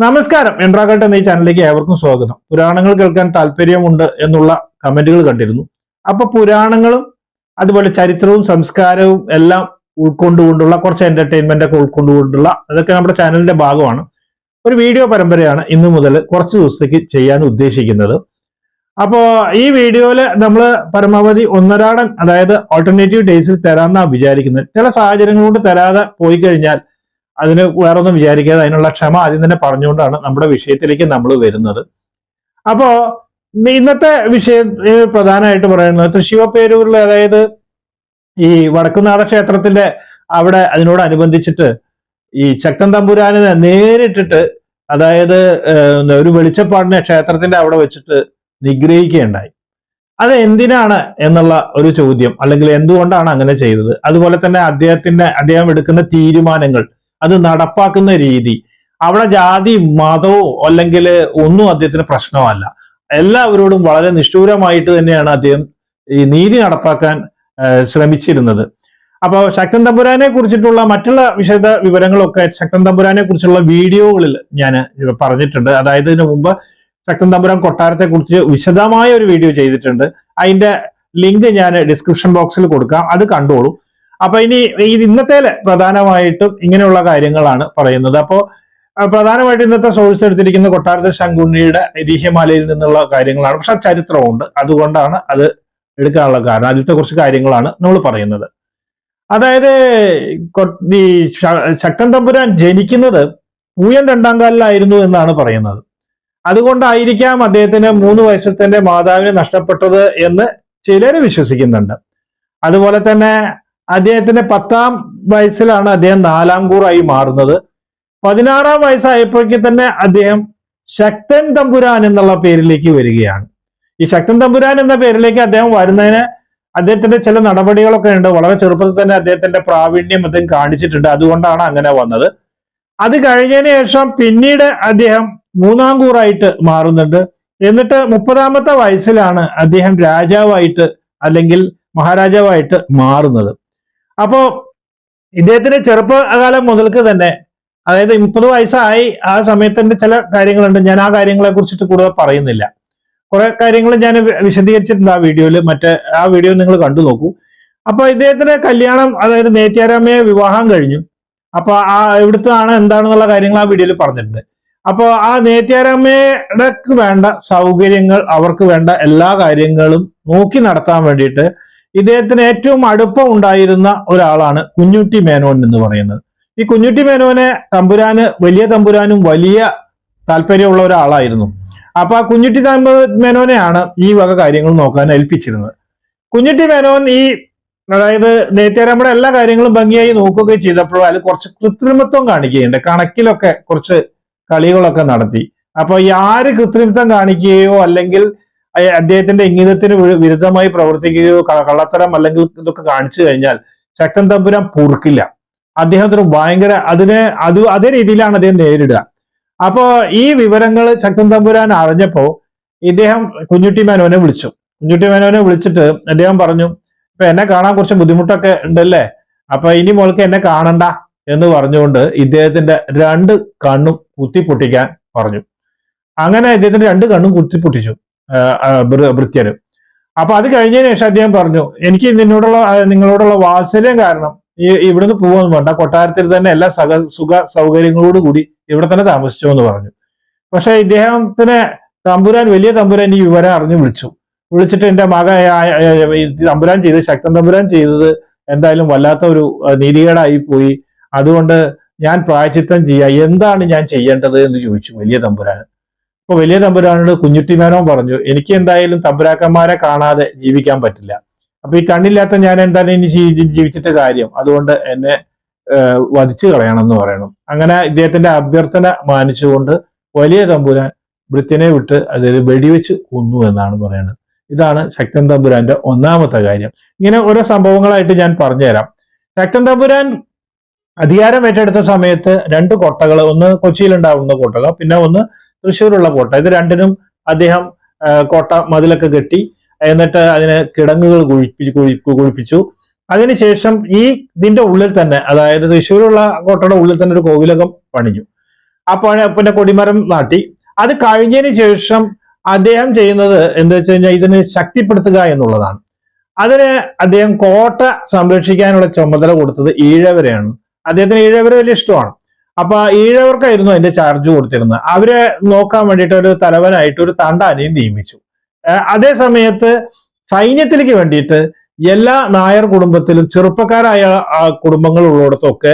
നമസ്കാരം. എൻട്രാകട്ട് എന്ന ഈ ചാനലിലേക്ക് ഏവർക്കും സ്വാഗതം. പുരാണങ്ങൾ കേൾക്കാൻ താല്പര്യമുണ്ട് എന്നുള്ള കമന്റുകൾ കണ്ടിരുന്നു. അപ്പൊ പുരാണങ്ങളും അതുപോലെ ചരിത്രവും സംസ്കാരവും എല്ലാം ഉൾക്കൊണ്ടുകൊണ്ടുള്ള കുറച്ച് എന്റർടൈൻമെന്റ് ഒക്കെ ഉൾക്കൊണ്ടുകൊണ്ടുള്ള അതൊക്കെ നമ്മുടെ ചാനലിന്റെ ഭാഗമാണ്. ഒരു വീഡിയോ പരമ്പരയാണ് ഇന്നു മുതൽ കുറച്ച് ദിവസത്തേക്ക് ചെയ്യാൻ ഉദ്ദേശിക്കുന്നത്. അപ്പോ ഈ വീഡിയോയില് നമ്മൾ പരമാവധി ഒന്നരാടൻ, അതായത് ഓൾട്ടർനേറ്റീവ് ഡേയ്സിൽ തരാമെന്നാണ് വിചാരിക്കുന്നത്. ചില സാഹചര്യങ്ങൾ കൊണ്ട് തരാതെ പോയി കഴിഞ്ഞാൽ അതിന് വേറൊന്നും വിചാരിക്കാതെ അതിനുള്ള ക്ഷമ ആദ്യം തന്നെ പറഞ്ഞുകൊണ്ടാണ് നമ്മുടെ വിഷയത്തിലേക്ക് നമ്മൾ വരുന്നത്. അപ്പോ ഇന്നത്തെ വിഷയം പ്രധാനമായിട്ട് പറയുന്നത് തൃശ്ശിവപേരൂരിൽ, അതായത് ഈ വടക്കുംനാഥ ക്ഷേത്രത്തിന്റെ അവിടെ അതിനോടനുബന്ധിച്ചിട്ട് ഈ ശക്തൻ തമ്പുരാനെ നേരിട്ടിട്ട്, അതായത് ഒരു വെളിച്ചപ്പാടിനെ ക്ഷേത്രത്തിന്റെ അവിടെ വെച്ചിട്ട് നിഗ്രഹിക്കുകയുണ്ടായി. അത് എന്തിനാണ് എന്നുള്ള ഒരു ചോദ്യം, അല്ലെങ്കിൽ എന്തുകൊണ്ടാണ് അങ്ങനെ ചെയ്തത്, അതുപോലെ തന്നെ അദ്ദേഹം എടുക്കുന്ന തീരുമാനങ്ങൾ, അത് നടപ്പാക്കുന്ന രീതി, അവിടെ ജാതി മതമോ അല്ലെങ്കിൽ ഒന്നും അദ്ദേഹത്തിന് പ്രശ്നമല്ല. എല്ലാവരോടും വളരെ നിഷ്ഠൂരമായിട്ട് തന്നെയാണ് അദ്ദേഹം ഈ നീതി നടപ്പാക്കാൻ ശ്രമിച്ചിരുന്നത്. അപ്പോൾ ശക്തൻ തമ്പുരാനെ കുറിച്ചിട്ടുള്ള മറ്റുള്ള വിശദ വിവരങ്ങളൊക്കെ ശക്തൻ തമ്പുരാനെ കുറിച്ചുള്ള വീഡിയോകളിൽ ഞാൻ പറഞ്ഞിട്ടുണ്ട്. അതായത് ഇതിനു മുമ്പ് ശക്തൻ തമ്പുരാൻ കൊട്ടാരത്തെ കുറിച്ച് വിശദമായ ഒരു വീഡിയോ ചെയ്തിട്ടുണ്ട്. അതിന്റെ ലിങ്ക് ഞാൻ ഡിസ്ക്രിപ്ഷൻ ബോക്സിൽ കൊടുക്കാം, അത് കണ്ടോളൂ. അപ്പൊ ഇനി ഇന്നത്തെ പ്രധാനമായിട്ടും ഇങ്ങനെയുള്ള കാര്യങ്ങളാണ് പറയുന്നത്. അപ്പോ പ്രധാനമായിട്ട് ഇന്നത്തെ സോഴ്സ് എടുത്തിരിക്കുന്ന കൊട്ടാരത്തെ ശങ്കുണ്ണിയുടെ ഐതിഹ്യമാലയിൽ നിന്നുള്ള കാര്യങ്ങളാണ്. പക്ഷെ ചരിത്രമുണ്ട്, അതുകൊണ്ടാണ് അത് എടുക്കാനുള്ള കാരണം. അതിലത്തെ കുറച്ച് കാര്യങ്ങളാണ് നമ്മൾ പറയുന്നത്. അതായത് ഈ ശക്തൻ തമ്പുരാൻ ജനിക്കുന്നത് പൂയൻ രണ്ടാം കാലിലായിരുന്നു എന്നാണ് പറയുന്നത്. അതുകൊണ്ടായിരിക്കാം അദ്ദേഹത്തിന് 3 വയസ്സത്തിന്റെ മാതാവിനെ നഷ്ടപ്പെട്ടത് എന്ന് ചിലര് വിശ്വസിക്കുന്നുണ്ട്. അതുപോലെ തന്നെ അദ്ദേഹത്തിന്റെ 10ാം വയസ്സിലാണ് അദ്ദേഹം നാലാംകൂറായി മാറുന്നത്. 16ാം വയസ്സായപ്പോഴേക്ക് തന്നെ അദ്ദേഹം ശക്തൻ തമ്പുരാൻ എന്നുള്ള പേരിലേക്ക് വരികയാണ്. ഈ ശക്തൻ തമ്പുരാൻ എന്ന പേരിലേക്ക് അദ്ദേഹം വരുന്നതിന് അദ്ദേഹത്തിന്റെ ചില നടപടികളൊക്കെ ഉണ്ട്. വളരെ ചെറുപ്പത്തിൽ തന്നെ അദ്ദേഹത്തിന്റെ പ്രാവീണ്യം അദ്ദേഹം കാണിച്ചിട്ടുണ്ട്, അതുകൊണ്ടാണ് അങ്ങനെ വന്നത്. അത് കഴിഞ്ഞതിന് ശേഷം പിന്നീട് അദ്ദേഹം 3ാം കൂറായിട്ട് മാറുന്നുണ്ട്. എന്നിട്ട് 30ാമത്തെ വയസ്സിലാണ് അദ്ദേഹം രാജാവായിട്ട് അല്ലെങ്കിൽ മഹാരാജാവായിട്ട് മാറുന്നത്. അപ്പോ ഇദ്ദേഹത്തിന്റെ ചെറുപ്പകാലം മുതൽക്ക് തന്നെ, അതായത് 30 വയസ്സായി ആ സമയത്തിന്റെ ചില കാര്യങ്ങളുണ്ട്. ഞാൻ ആ കാര്യങ്ങളെ കുറിച്ചിട്ട് കൂടുതൽ പറയുന്നില്ല. കുറെ കാര്യങ്ങൾ ഞാൻ വിശദീകരിച്ചിട്ടുണ്ട് ആ വീഡിയോയിൽ. ആ വീഡിയോ നിങ്ങൾ കണ്ടു നോക്കൂ. അപ്പൊ ഇദ്ദേഹത്തിന്റെ കല്യാണം, അതായത് നേത്യാരാമയെ വിവാഹം കഴിഞ്ഞു. അപ്പൊ ആ എവിടുത്താണ് എന്താണെന്നുള്ള കാര്യങ്ങൾ ആ വീഡിയോയിൽ പറഞ്ഞിട്ടുണ്ട്. അപ്പൊ ആ നേത്യാരാമയുടെ വേണ്ട സൗകര്യങ്ങൾ, അവർക്ക് വേണ്ട എല്ലാ കാര്യങ്ങളും നോക്കി നടത്താൻ വേണ്ടിയിട്ട് ഇദ്ദേഹത്തിന് ഏറ്റവും അടുപ്പം ഉണ്ടായിരുന്ന ഒരാളാണ് കുഞ്ഞുട്ടി മേനോൻ എന്ന് പറയുന്നത്. ഈ കുഞ്ഞുട്ടി മേനോനെ വലിയ തമ്പുരാനും വലിയ താല്പര്യമുള്ള ഒരാളായിരുന്നു. അപ്പൊ ആ കുഞ്ഞുട്ടി മേനോനെയാണ് ഈ വക കാര്യങ്ങൾ നോക്കാൻ ഏൽപ്പിച്ചിരുന്നത്. കുഞ്ഞുട്ടി മേനോൻ അതായത് നേത്യാരാമയുടെ എല്ലാ കാര്യങ്ങളും ഭംഗിയായി നോക്കുകയും ചെയ്തപ്പോൾ അതിൽ കുറച്ച് കൃത്രിമത്വം കാണിക്കുകയുണ്ട്. കണക്കിലൊക്കെ കുറച്ച് കളികളൊക്കെ നടത്തി. അപ്പൊ ഈ ആര് കൃത്രിമത്വം കാണിക്കുകയോ അല്ലെങ്കിൽ അദ്ദേഹത്തിന്റെ ഇംഗിതത്തിന് വിരുദ്ധമായി പ്രവർത്തിക്കുകയോ കള്ളത്തരം അല്ലെങ്കിൽ ഇതൊക്കെ കാണിച്ചു കഴിഞ്ഞാൽ ശക്തൻ തമ്പുരാൻ പൊറുക്കില്ല. അദ്ദേഹത്തിന് ഭയങ്കര അതേ രീതിയിലാണ് അദ്ദേഹം നേരിടുക. അപ്പോ ഈ വിവരങ്ങൾ ശക്തൻ തമ്പുരാൻ അറിഞ്ഞപ്പോ ഇദ്ദേഹം കുഞ്ഞുട്ടി മേനോനെ വിളിച്ചു. കുഞ്ഞുട്ടി മേനോനെ വിളിച്ചിട്ട് അദ്ദേഹം പറഞ്ഞു, ഇപ്പൊ എന്നെ കാണാൻ കുറച്ച് ബുദ്ധിമുട്ടൊക്കെ ഉണ്ടല്ലേ, അപ്പൊ ഇനി മോൾക്ക് എന്നെ കാണണ്ട എന്ന് പറഞ്ഞുകൊണ്ട് ഇദ്ദേഹത്തിന്റെ 2 കണ്ണും കുത്തിപ്പൊട്ടിക്കാൻ പറഞ്ഞു. അങ്ങനെ ഇദ്ദേഹത്തിന്റെ 2 കണ്ണും കുത്തിപ്പൊട്ടിച്ചു ഭൃത്യര്. അപ്പൊ അത് കഴിഞ്ഞതിന് ശേഷം അദ്ദേഹം പറഞ്ഞു, എനിക്ക് നിങ്ങളോടുള്ള വാത്സല്യം കാരണം ഇവിടുന്ന് പോവാന്ന് വേണ്ട, കൊട്ടാരത്തിൽ തന്നെ എല്ലാ സുഖ സൗകര്യങ്ങളോടുകൂടി ഇവിടെ തന്നെ താമസിച്ചു എന്ന് പറഞ്ഞു. പക്ഷെ ഇദ്ദേഹത്തിന് വലിയ തമ്പുരാൻ ഈ വിവരം അറിഞ്ഞു വിളിച്ചിട്ട് എന്റെ തമ്പുരാൻ ശക്തൻ തമ്പുരാൻ ചെയ്തത് എന്തായാലും വല്ലാത്ത ഒരു നീതികേടായി പോയി, അതുകൊണ്ട് ഞാൻ പ്രായശ്ചിത്തം എന്താണ് ഞാൻ ചെയ്യേണ്ടത് എന്ന് ചോദിച്ചു വലിയ തമ്പുരാൻ. അപ്പൊ വലിയ തമ്പുരാനോട് കുഞ്ഞുട്ടി മേനോൻ പറഞ്ഞു, എനിക്ക് എന്തായാലും തമ്പുരാക്കന്മാരെ കാണാതെ ജീവിക്കാൻ പറ്റില്ല. അപ്പൊ ഈ കണ്ണില്ലാത്ത ഞാൻ എന്തായാലും ഇനി ജീവിച്ചിട്ട് കാര്യം, അതുകൊണ്ട് എന്നെ വധിച്ചു കളയണം എന്ന് പറയണം. അങ്ങനെ ഇദ്ദേഹത്തിന്റെ അഭ്യർത്ഥന മാനിച്ചുകൊണ്ട് വലിയ തമ്പുരാൻ ഭൃത്യനെ വിട്ട് അതായത് വെടിവെച്ച് കൊന്നു എന്നാണ് പറയുന്നത്. ഇതാണ് ശക്തൻ തമ്പുരാന്റെ 1ാമത്തെ കാര്യം. ഇങ്ങനെ ഓരോ സംഭവങ്ങളായിട്ട് ഞാൻ പറഞ്ഞുതരാം. ശക്തൻ തമ്പുരാൻ അധികാരം ഏറ്റെടുത്ത സമയത്ത് 2 കോട്ടകൾ, ഒന്ന് കൊച്ചിയിലുണ്ടാവുന്ന കോട്ടകൾ, പിന്നെ ഒന്ന് തൃശ്ശൂരുള്ള കോട്ട. ഇത് രണ്ടിനും അദ്ദേഹം കോട്ട മതിലൊക്കെ കെട്ടി, എന്നിട്ട് അതിന് കിടങ്ങുകൾ കുഴിപ്പിച്ചു. അതിനുശേഷം ഇതിന്റെ ഉള്ളിൽ തന്നെ, അതായത് തൃശ്ശൂരുള്ള കോട്ടയുടെ ഉള്ളിൽ തന്നെ ഒരു കോവിലകം പണിഞ്ഞു. അപ്പോൾ പിന്നെ കൊടിമരം നാട്ടി. അത് കഴിഞ്ഞതിന് ശേഷം അദ്ദേഹം ചെയ്യുന്നത് എന്താ വെച്ച് കഴിഞ്ഞാൽ ഇതിനെ ശക്തിപ്പെടുത്തുക എന്നുള്ളതാണ്. അതിന് അദ്ദേഹം കോട്ട സംരക്ഷിക്കാനുള്ള ചുമതല കൊടുത്തത് ഈഴവരെയാണ്. അദ്ദേഹത്തിന് ഈഴവരെ വലിയ ഇഷ്ടമാണ്. അപ്പൊ ഈഴവർക്കായിരുന്നു അതിന്റെ ചാർജ് കൊടുത്തിരുന്നത്. അവരെ നോക്കാൻ വേണ്ടിയിട്ട് ഒരു തലവനായിട്ട് ഒരു തണ്ടാനെയും നിയമിച്ചു. അതേ സമയത്ത് സൈന്യത്തിലേക്ക് വേണ്ടിയിട്ട് എല്ലാ നായർ കുടുംബത്തിലും ചെറുപ്പക്കാരായ കുടുംബങ്ങൾ ഉള്ളിടത്തൊക്കെ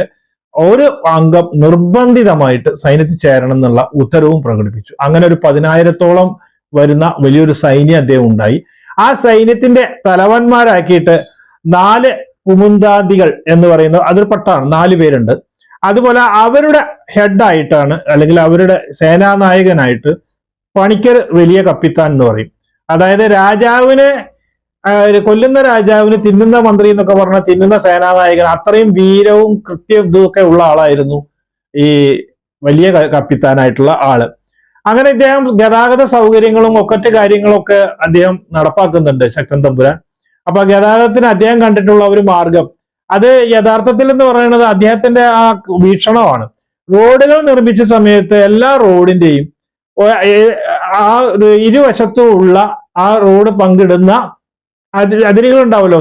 ഒരു അംഗം നിർബന്ധിതമായിട്ട് സൈന്യത്തിൽ ചേരണം എന്നുള്ള ഉത്തരവും പ്രകടിപ്പിച്ചു. അങ്ങനെ ഒരു 10,000-ഓളം വരുന്ന വലിയൊരു സൈന്യം അദ്ദേഹം ഉണ്ടായി. ആ സൈന്യത്തിന്റെ തലവന്മാരാക്കിയിട്ട് 4 കുമുന്താദികൾ എന്ന് പറയുന്ന അതൊരു പട്ടാണ്, 4 പേരുണ്ട്. അതുപോലെ അവരുടെ ഹെഡായിട്ടാണ് അല്ലെങ്കിൽ അവരുടെ സേനാനായകനായിട്ട് പണിക്കർ വലിയ കപ്പിത്താൻ എന്ന് പറയും. അതായത് രാജാവിനെ കൊല്ലുന്ന രാജാവിന് തിന്നുന്ന മന്ത്രി എന്നൊക്കെ പറഞ്ഞ തിന്നുന്ന സേനാനായകൻ, അത്രയും വീരവും കൃത്യം ഇതൊക്കെ ഉള്ള ആളായിരുന്നു ഈ വലിയ കപ്പിത്താനായിട്ടുള്ള ആള്. അങ്ങനെ ഇദ്ദേഹം ഗതാഗത സൗകര്യങ്ങളും ഒക്കറ്റ് കാര്യങ്ങളൊക്കെ അദ്ദേഹം നടപ്പാക്കുന്നുണ്ട് ശക്തൻ തമ്പുരാൻ. അപ്പൊ ഗതാഗതത്തിന് അദ്ദേഹം കണ്ടിട്ടുള്ള ഒരു മാർഗം അത് യഥാർത്ഥത്തിൽ എന്ന് പറയുന്നത് അദ്ദേഹത്തിന്റെ ആ വീക്ഷണമാണ്. റോഡുകൾ നിർമ്മിച്ച സമയത്ത് എല്ലാ റോഡിന്റെയും ആ ഇരുവശത്തും ഉള്ള ആ റോഡ് പങ്കിടുന്ന അതിരുകൾ ഉണ്ടാവുമല്ലോ,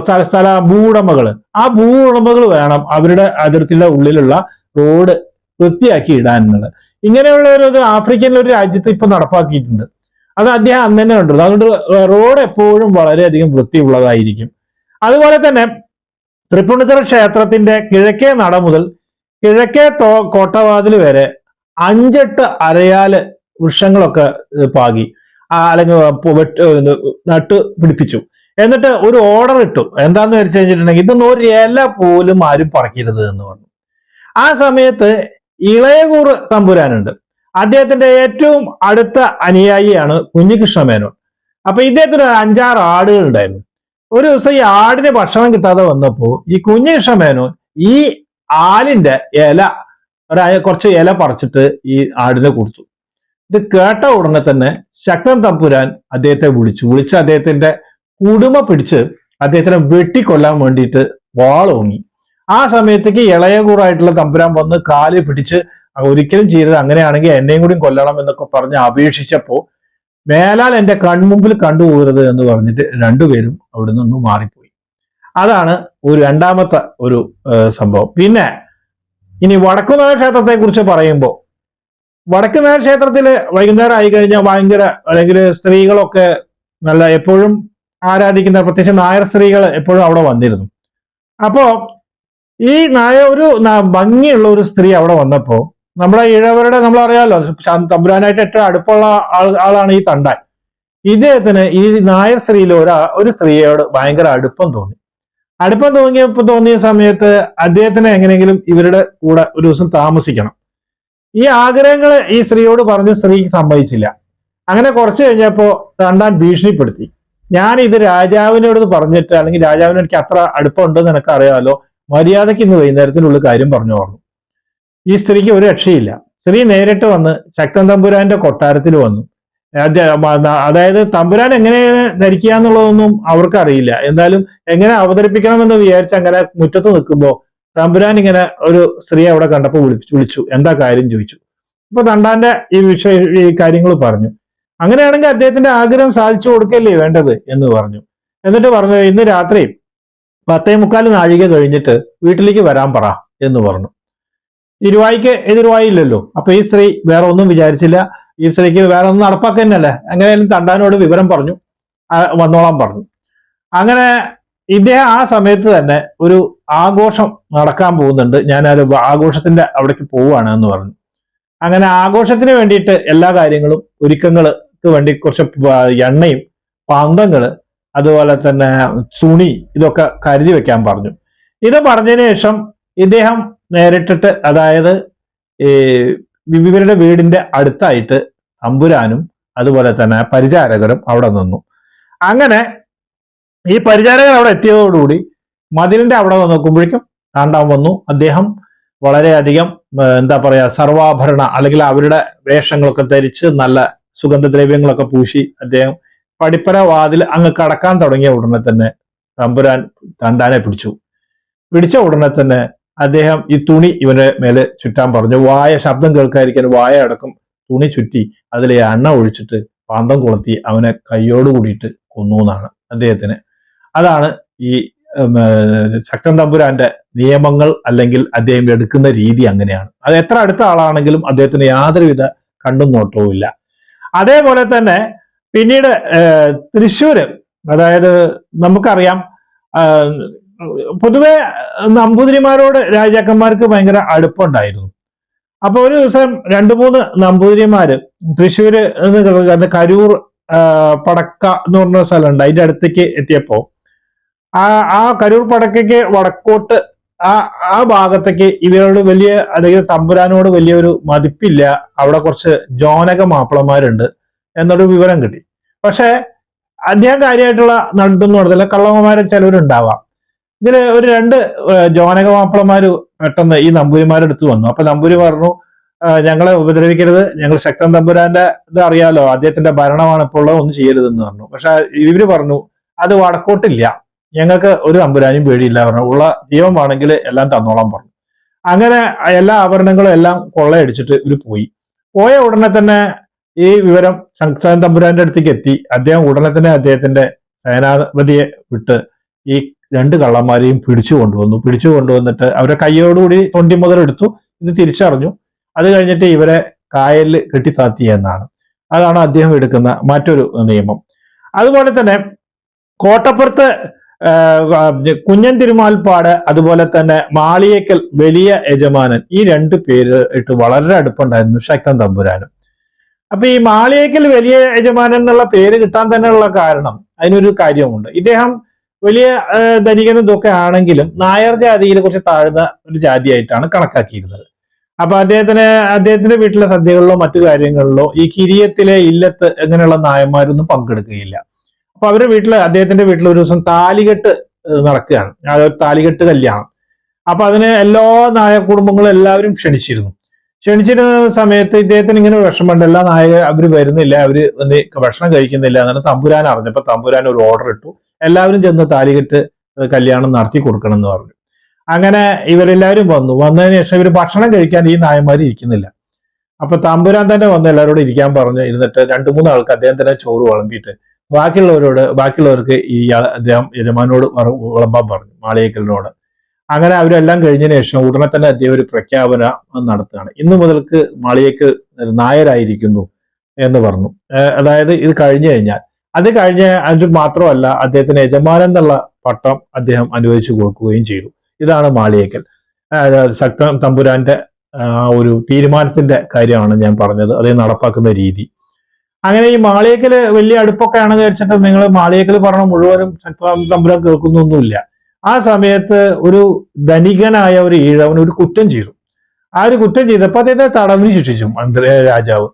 ഭൂവുടമകൾ. ആ ഭൂവുടമകൾ വേണം അവരുടെ അതിർത്തിയുടെ ഉള്ളിലുള്ള റോഡ് വൃത്തിയാക്കി ഇടാനുള്ളത്. ഇങ്ങനെയുള്ള ഒരു ആഫ്രിക്കനിലെ ഒരു രാജ്യത്ത് ഇപ്പൊ നടപ്പാക്കിയിട്ടുണ്ട്. അത് അദ്ദേഹം അന്ന് തന്നെ കണ്ടത്. അതുകൊണ്ട് റോഡ് എപ്പോഴും വളരെയധികം വൃത്തിയുള്ളതായിരിക്കും. അതുപോലെ തന്നെ തൃപ്പൂണിത്തുറ ക്ഷേത്രത്തിന്റെ കിഴക്കേ നട മുതൽ കിഴക്കേ കോട്ടവാതിൽ വരെ 5-8 അരയാല് വൃക്ഷങ്ങളൊക്കെ പാകി അല്ലെങ്കിൽ നട്ട് പിടിപ്പിച്ചു. എന്നിട്ട് ഒരു ഓർഡർ ഇട്ടു. എന്താന്ന് വെച്ച് കഴിഞ്ഞിട്ടുണ്ടെങ്കിൽ ഇതൊന്നും ഒരു ഇല പോലും ആരും പറിക്കരുത് എന്ന് പറഞ്ഞു. ആ സമയത്ത് ഇളയകൂർ തമ്പുരാനുണ്ട്. അദ്ദേഹത്തിന്റെ ഏറ്റവും അടുത്ത അനുയായിയാണ് കുഞ്ഞികൃഷ്ണ മേനോൻ. അപ്പൊ ഇദ്ദേഹത്തിന് 5-6 ആടുകൾ ഉണ്ടായിരുന്നു. ഒരു ദിവസം ഈ ആടിന് ഭക്ഷണം കിട്ടാതെ വന്നപ്പോ ഈ കുഞ്ഞികൃഷ്ണ മേനോൻ ഈ ആലിന്റെ ഇല കുറച്ച് ഇല പറിച്ചിട്ട് ഈ ആടിനെ കൊടുത്തു. ഇത് കേട്ട ഉടനെ തന്നെ ശക്തൻ തമ്പുരാൻ അദ്ദേഹത്തെ വിളിച്ച് അദ്ദേഹത്തിന്റെ കുടുമ പിടിച്ച് അദ്ദേഹത്തിനെ വെട്ടിക്കൊല്ലാൻ വേണ്ടിയിട്ട് വാളോങ്ങി. ആ സമയത്തേക്ക് ഇളയകൂറായിട്ടുള്ള തമ്പുരാൻ വന്ന് കാല് പിടിച്ച് ഒരിക്കലും ചെയ്തത് അങ്ങനെയാണെങ്കിൽ എന്നെയും കൂടി കൊല്ലണം എന്നൊക്കെ പറഞ്ഞ് അപേക്ഷിച്ചപ്പോ മേലാൽ എന്റെ കൺമുമ്പിൽ കണ്ടുപോകരുത് എന്ന് പറഞ്ഞിട്ട് രണ്ടുപേരും അവിടെ നിന്ന് മാറിപ്പോയി. അതാണ് ഒരു രണ്ടാമത്തെ ഒരു സംഭവം. പിന്നെ ഇനി വടക്കുനാഥ ക്ഷേത്രത്തെ കുറിച്ച് പറയുമ്പോൾ വടക്കുനാഥ ക്ഷേത്രത്തില് വൈകുന്നേരം ആയി കഴിഞ്ഞാൽ ഭയങ്കര അല്ലെങ്കിൽ സ്ത്രീകളൊക്കെ നല്ല എപ്പോഴും ആരാധിക്കുന്ന പ്രത്യേകിച്ച് നായർ സ്ത്രീകൾ എപ്പോഴും അവിടെ വന്നിരുന്നു. അപ്പോ ഈ ഒരു ഭംഗിയുള്ള ഒരു സ്ത്രീ അവിടെ വന്നപ്പോ നമ്മളെ ഇഴവരുടെ നമ്മളറിയാലോ തമ്പുരാനായിട്ട് ഏറ്റവും അടുപ്പമുള്ള ആളാണ് ഈ തണ്ടാൻ. ഇദ്ദേഹത്തിന് ഈ നായർ സ്ത്രീയിൽ ഒരു സ്ത്രീയോട് ഭയങ്കര അടുപ്പം തോന്നിയ സമയത്ത് അദ്ദേഹത്തിന് എങ്ങനെയെങ്കിലും ഇവരുടെ കൂടെ ഒരു ദിവസം താമസിക്കണം. ഈ ആഗ്രഹങ്ങൾ ഈ സ്ത്രീയോട് പറഞ്ഞ് സ്ത്രീക്ക് സമ്മതിച്ചില്ല. അങ്ങനെ കുറച്ച് കഴിഞ്ഞപ്പോ തണ്ടാൻ ഭീഷണിപ്പെടുത്തി. ഞാൻ ഇത് രാജാവിനോട് പറഞ്ഞിട്ട് അല്ലെങ്കിൽ രാജാവിന് എനിക്ക് അത്ര അടുപ്പമുണ്ടെന്ന് എനിക്ക് അറിയാമല്ലോ, മര്യാദയ്ക്ക് ഇന്ന് വൈകുന്നേരത്തിനുള്ളിൽ കാര്യം പറഞ്ഞു പറഞ്ഞു. ഈ സ്ത്രീക്ക് ഒരു രക്ഷയില്ല. സ്ത്രീ നേരിട്ട് വന്ന് ശക്തൻ തമ്പുരാന്റെ കൊട്ടാരത്തിൽ വന്നു. അതായത് തമ്പുരാൻ എങ്ങനെ ധരിക്കുക എന്നുള്ളതൊന്നും അവർക്കറിയില്ല. എന്തായാലും എങ്ങനെ അവതരിപ്പിക്കണമെന്ന് വിചാരിച്ച് അങ്ങനെ മുറ്റത്ത് നിൽക്കുമ്പോ തമ്പുരാൻ ഇങ്ങനെ ഒരു സ്ത്രീ അവിടെ കണ്ടപ്പോൾ വിളിച്ചു എന്താ കാര്യം ചോദിച്ചു. അപ്പൊ തണ്ടാന്റെ ഈ കാര്യങ്ങൾ പറഞ്ഞു. അങ്ങനെയാണെങ്കിൽ അദ്ദേഹത്തിന്റെ ആഗ്രഹം സാധിച്ചു കൊടുക്കല്ലേ വേണ്ടത് എന്ന് പറഞ്ഞു. എന്നിട്ട് പറഞ്ഞു ഇന്ന് രാത്രി 10:45 നാഴിക കഴിഞ്ഞിട്ട് വീട്ടിലേക്ക് വരാൻ പറ എന്ന് പറഞ്ഞു. തിരുവായിക്ക് എതിർവായില്ലല്ലോ. അപ്പൊ ഈ സ്ത്രീ വേറെ ഒന്നും വിചാരിച്ചില്ല. ഈ സ്ത്രീക്ക് വേറെ ഒന്നും നടപ്പാക്കുന്നല്ലേ, എങ്ങനെയാലും തണ്ടാനോട് വിവരം പറഞ്ഞു, വന്നോളാൻ പറഞ്ഞു. അങ്ങനെ ഇദ്ദേഹം ആ സമയത്ത് തന്നെ ഒരു ആഘോഷം നടക്കാൻ പോകുന്നുണ്ട്, ഞാൻ ആഘോഷത്തിന്റെ അവിടേക്ക് പോവുകയാണ് എന്ന് പറഞ്ഞു. അങ്ങനെ ആഘോഷത്തിന് വേണ്ടിയിട്ട് എല്ലാ കാര്യങ്ങളും ഒരുക്കങ്ങൾക്ക് വേണ്ടി കുറച്ച് എണ്ണയും പന്തങ്ങള് അതുപോലെ തന്നെ തുണി ഇതൊക്കെ കരുതി വെക്കാൻ പറഞ്ഞു. ഇത് പറഞ്ഞതിന് ശേഷം ഇദ്ദേഹം നേരിട്ടിട്ട് അതായത് ഇവരുടെ വീടിന്റെ അടുത്തായിട്ട് തമ്പുരാനും അതുപോലെ തന്നെ പരിചാരകരും അവിടെ നിന്നു. അങ്ങനെ ഈ പരിചാരകർ അവിടെ എത്തിയതോടുകൂടി മതിലിന്റെ അവിടെ നോക്കുമ്പോഴേക്കും താണ്ടാൻ വന്നു. അദ്ദേഹം വളരെയധികം എന്താ പറയാ സർവാഭരണ അല്ലെങ്കിൽ അവരുടെ വേഷങ്ങളൊക്കെ ധരിച്ച് നല്ല സുഗന്ധദ്രവ്യങ്ങളൊക്കെ പൂശി അദ്ദേഹം പടിപ്പര വാതിൽ അങ്ങ് കടക്കാൻ തുടങ്ങിയ ഉടനെ തന്നെ തമ്പുരാൻ തണ്ടാനെ പിടിച്ച ഉടനെ തന്നെ അദ്ദേഹം ഈ തുണി ഇവന്റെ മേലെ ചുറ്റാൻ പറഞ്ഞു. ശബ്ദം കേൾക്കാതിരിക്കാൻ വായ അടക്കം തുണി ചുറ്റി അതിലെ എണ്ണ ഒഴിച്ചിട്ട് പാന്തം കൊളുത്തി അവനെ കയ്യോട് കൂടിയിട്ട് കൊന്നു എന്നാണ് അദ്ദേഹത്തിന്. അതാണ് ഈ ശക്തൻ തമ്പുരാന്റെ നിയമങ്ങൾ, അല്ലെങ്കിൽ അദ്ദേഹം എടുക്കുന്ന രീതി അങ്ങനെയാണ്. അത് എത്ര അടുത്ത ആളാണെങ്കിലും അദ്ദേഹത്തിന് യാതൊരുവിധ കണ്ടും നോട്ടവും ഇല്ല. അതേപോലെ തന്നെ പിന്നീട് തൃശ്ശൂര്, അതായത് നമുക്കറിയാം പൊതുവെ നമ്പൂതിരിമാരോട് രാജാക്കന്മാർക്ക് ഭയങ്കര അടുപ്പമുണ്ടായിരുന്നു. അപ്പൊ ഒരു ദിവസം 2-3 നമ്പൂതിരിമാര് തൃശ്ശൂര് കരൂർ പടക്ക എന്ന് പറഞ്ഞ സ്ഥലമുണ്ട്, അതിന്റെ അടുത്തേക്ക് എത്തിയപ്പോ ആ കരൂർ പടക്കയ്ക്ക് വടക്കോട്ട് ആ ഭാഗത്തേക്ക് ഇവരോട് വലിയ, അല്ലെങ്കിൽ തമ്പുരാനോട് വലിയൊരു മതിപ്പില്ല, അവിടെ കുറച്ച് ജോനക മാപ്പിളമാരുണ്ട് എന്നൊരു വിവരം കിട്ടി. പക്ഷെ അദ്ദേഹം കാര്യമായിട്ടുള്ള നടത്തുന്നു നടത്തില്ല, കള്ളന്മാരെ ചിലവരുണ്ടാവാം. ഇതില് ഒരു 2 ജോനക മാപ്പിളമാര് പെട്ടെന്ന് ഈ നമ്പൂരിമാരെടുത്ത് വന്നു. അപ്പൊ നമ്പൂരി പറഞ്ഞു, ഞങ്ങളെ ഉപദ്രവിക്കരുത്, ഞങ്ങൾ ശക്തൻ തമ്പുരാന്റെ ഇത് അറിയാലോ, അദ്ദേഹത്തിന്റെ ഭരണമാണ് ഇപ്പോൾ ഉള്ളത്, ഒന്നും ചെയ്യരുതെന്ന് പറഞ്ഞു. പക്ഷെ ഇവര് പറഞ്ഞു അത് വടക്കോട്ടില്ല, ഞങ്ങൾക്ക് ഒരു തമ്പുരാനും പേടിയില്ല പറഞ്ഞു, ഉള്ള ജീവമാണെങ്കിൽ എല്ലാം തന്നോളാൻ പറഞ്ഞു. അങ്ങനെ എല്ലാ ആഭരണങ്ങളും എല്ലാം കൊള്ളയടിച്ചിട്ട് ഇവര് പോയ ഉടനെ തന്നെ ഈ വിവരം ശക്തൻ തമ്പുരാന്റെ അടുത്തേക്ക് എത്തി. അദ്ദേഹം ഉടനെ തന്നെ അദ്ദേഹത്തിന്റെ സേനാപതിയെ വിട്ട് ഈ 2 കള്ളന്മാരെയും പിടിച്ചു കൊണ്ടുവന്നിട്ട് അവരെ കയ്യോടുകൂടി തൊണ്ടി മുതലെടുത്തു. ഇത് തിരിച്ചറിഞ്ഞു. അത് കഴിഞ്ഞിട്ട് ഇവരെ കായലിൽ കെട്ടിത്താത്തി എന്നാണ്. അതാണ് അദ്ദേഹം എടുക്കുന്ന മറ്റൊരു നിയമം. അതുപോലെ തന്നെ കോട്ടപ്പുറത്ത് കുഞ്ഞൻ തിരുമാൽപ്പാട്, അതുപോലെ തന്നെ മാളിയേക്കൽ വലിയ യജമാനൻ, ഈ 2 പേര് ഇട്ട് വളരെ അടുപ്പുണ്ടായിരുന്നു ശക്തൻ തമ്പുരാനും. അപ്പൊ ഈ മാളിയേക്കൽ വലിയ യജമാനൻ എന്നുള്ള പേര് കിട്ടാൻ തന്നെയുള്ള കാരണം, അതിനൊരു കാര്യമുണ്ട്. ഇദ്ദേഹം വലിയ ധനികനും ഇതൊക്കെ ആണെങ്കിലും നായർ ജാതിയിൽ കുറച്ച് താഴ്ന്ന ഒരു ജാതിയായിട്ടാണ് കണക്കാക്കിയിരുന്നത്. അപ്പൊ അദ്ദേഹത്തിന്റെ വീട്ടിലെ സദ്യകളിലോ മറ്റു കാര്യങ്ങളിലോ ഈ കിരിയത്തിലെ ഇല്ലത്ത് എങ്ങനെയുള്ള നായന്മാരൊന്നും പങ്കെടുക്കുകയില്ല. അപ്പൊ അദ്ദേഹത്തിന്റെ വീട്ടിൽ ഒരു ദിവസം താലികെട്ട് നടക്കുകയാണ്, അതായത് താലികെട്ട് കല്യാണം. അപ്പൊ അതിന് എല്ലാ നായർ കുടുംബങ്ങളും എല്ലാവരും ക്ഷണിച്ചിരുന്ന സമയത്ത് ഇദ്ദേഹത്തിന് ഇങ്ങനെ വിഷമമുണ്ട്, എല്ലാ അവര് വരുന്നില്ല, അവര് ഭക്ഷണം കഴിക്കുന്നില്ല എന്നാണ് തമ്പുരാൻ അറിഞ്ഞപ്പോ തമ്പുരാൻ ഒരു ഓർഡർ ഇട്ടു, എല്ലാവരും ചെന്ന് താലികെട്ട് കല്യാണം നടത്തി കൊടുക്കണം എന്ന് പറഞ്ഞു. അങ്ങനെ ഇവരെല്ലാവരും വന്നതിന് ശേഷം ഇവർ ഭക്ഷണം കഴിക്കാൻ ഈ നായന്മാർ ഇരിക്കുന്നില്ല. അപ്പൊ തമ്പുരാൻ തന്നെ വന്ന് എല്ലാവരോടും ഇരിക്കാൻ പറഞ്ഞ് ഇരുന്നിട്ട് 2-3 ആൾക്ക് അദ്ദേഹം തന്നെ ചോറ് വിളമ്പിയിട്ട് ബാക്കിയുള്ളവർക്ക് ഈ അദ്ദേഹം യജമാനോട് വിളമ്പാൻ പറഞ്ഞു, മാളിയേക്കലിനോട്. അങ്ങനെ അവരെല്ലാം കഴിഞ്ഞതിന് ശേഷം ഉടനെ തന്നെ അദ്ദേഹം ഒരു പ്രഖ്യാപനം നടത്തുകയാണ്. ഇന്നു മുതൽക്ക് മാളിയേക്കൽ നായരായിരിക്കുന്നു എന്ന് പറഞ്ഞു. അതായത് ഇത് കഴിഞ്ഞു കഴിഞ്ഞാൽ, അത് മാത്രമല്ല അദ്ദേഹത്തിന് യജമാനൻ എന്നുള്ള പട്ടം അദ്ദേഹം അനുവദിച്ചു കൊടുക്കുകയും ചെയ്തു. ഇതാണ് മാളിയേക്കൽ. ശക്തൻ തമ്പുരാന്റെ ഒരു തീരുമാനത്തിന്റെ കാര്യമാണ് ഞാൻ പറഞ്ഞത്, അത് നടപ്പാക്കുന്ന രീതി. അങ്ങനെ ഈ മാളിയേക്കല് വലിയ അടുപ്പൊക്കെ ആണെന്ന് വെച്ചിട്ട് നിങ്ങൾ മാളിയേക്കൽ പറഞ്ഞ മുഴുവനും ശക്തൻ തമ്പുരാൻ കേൾക്കുന്നൊന്നുമില്ല. ആ സമയത്ത് ഒരു ധനികനായ ഒരു ഈഴവൻ ഒരു കുറ്റം ചെയ്തു. ആ ഒരു കുറ്റം ചെയ്തപ്പോൾ അദ്ദേഹത്തെ തടവിന് ശിക്ഷിച്ചു രാജാവ്.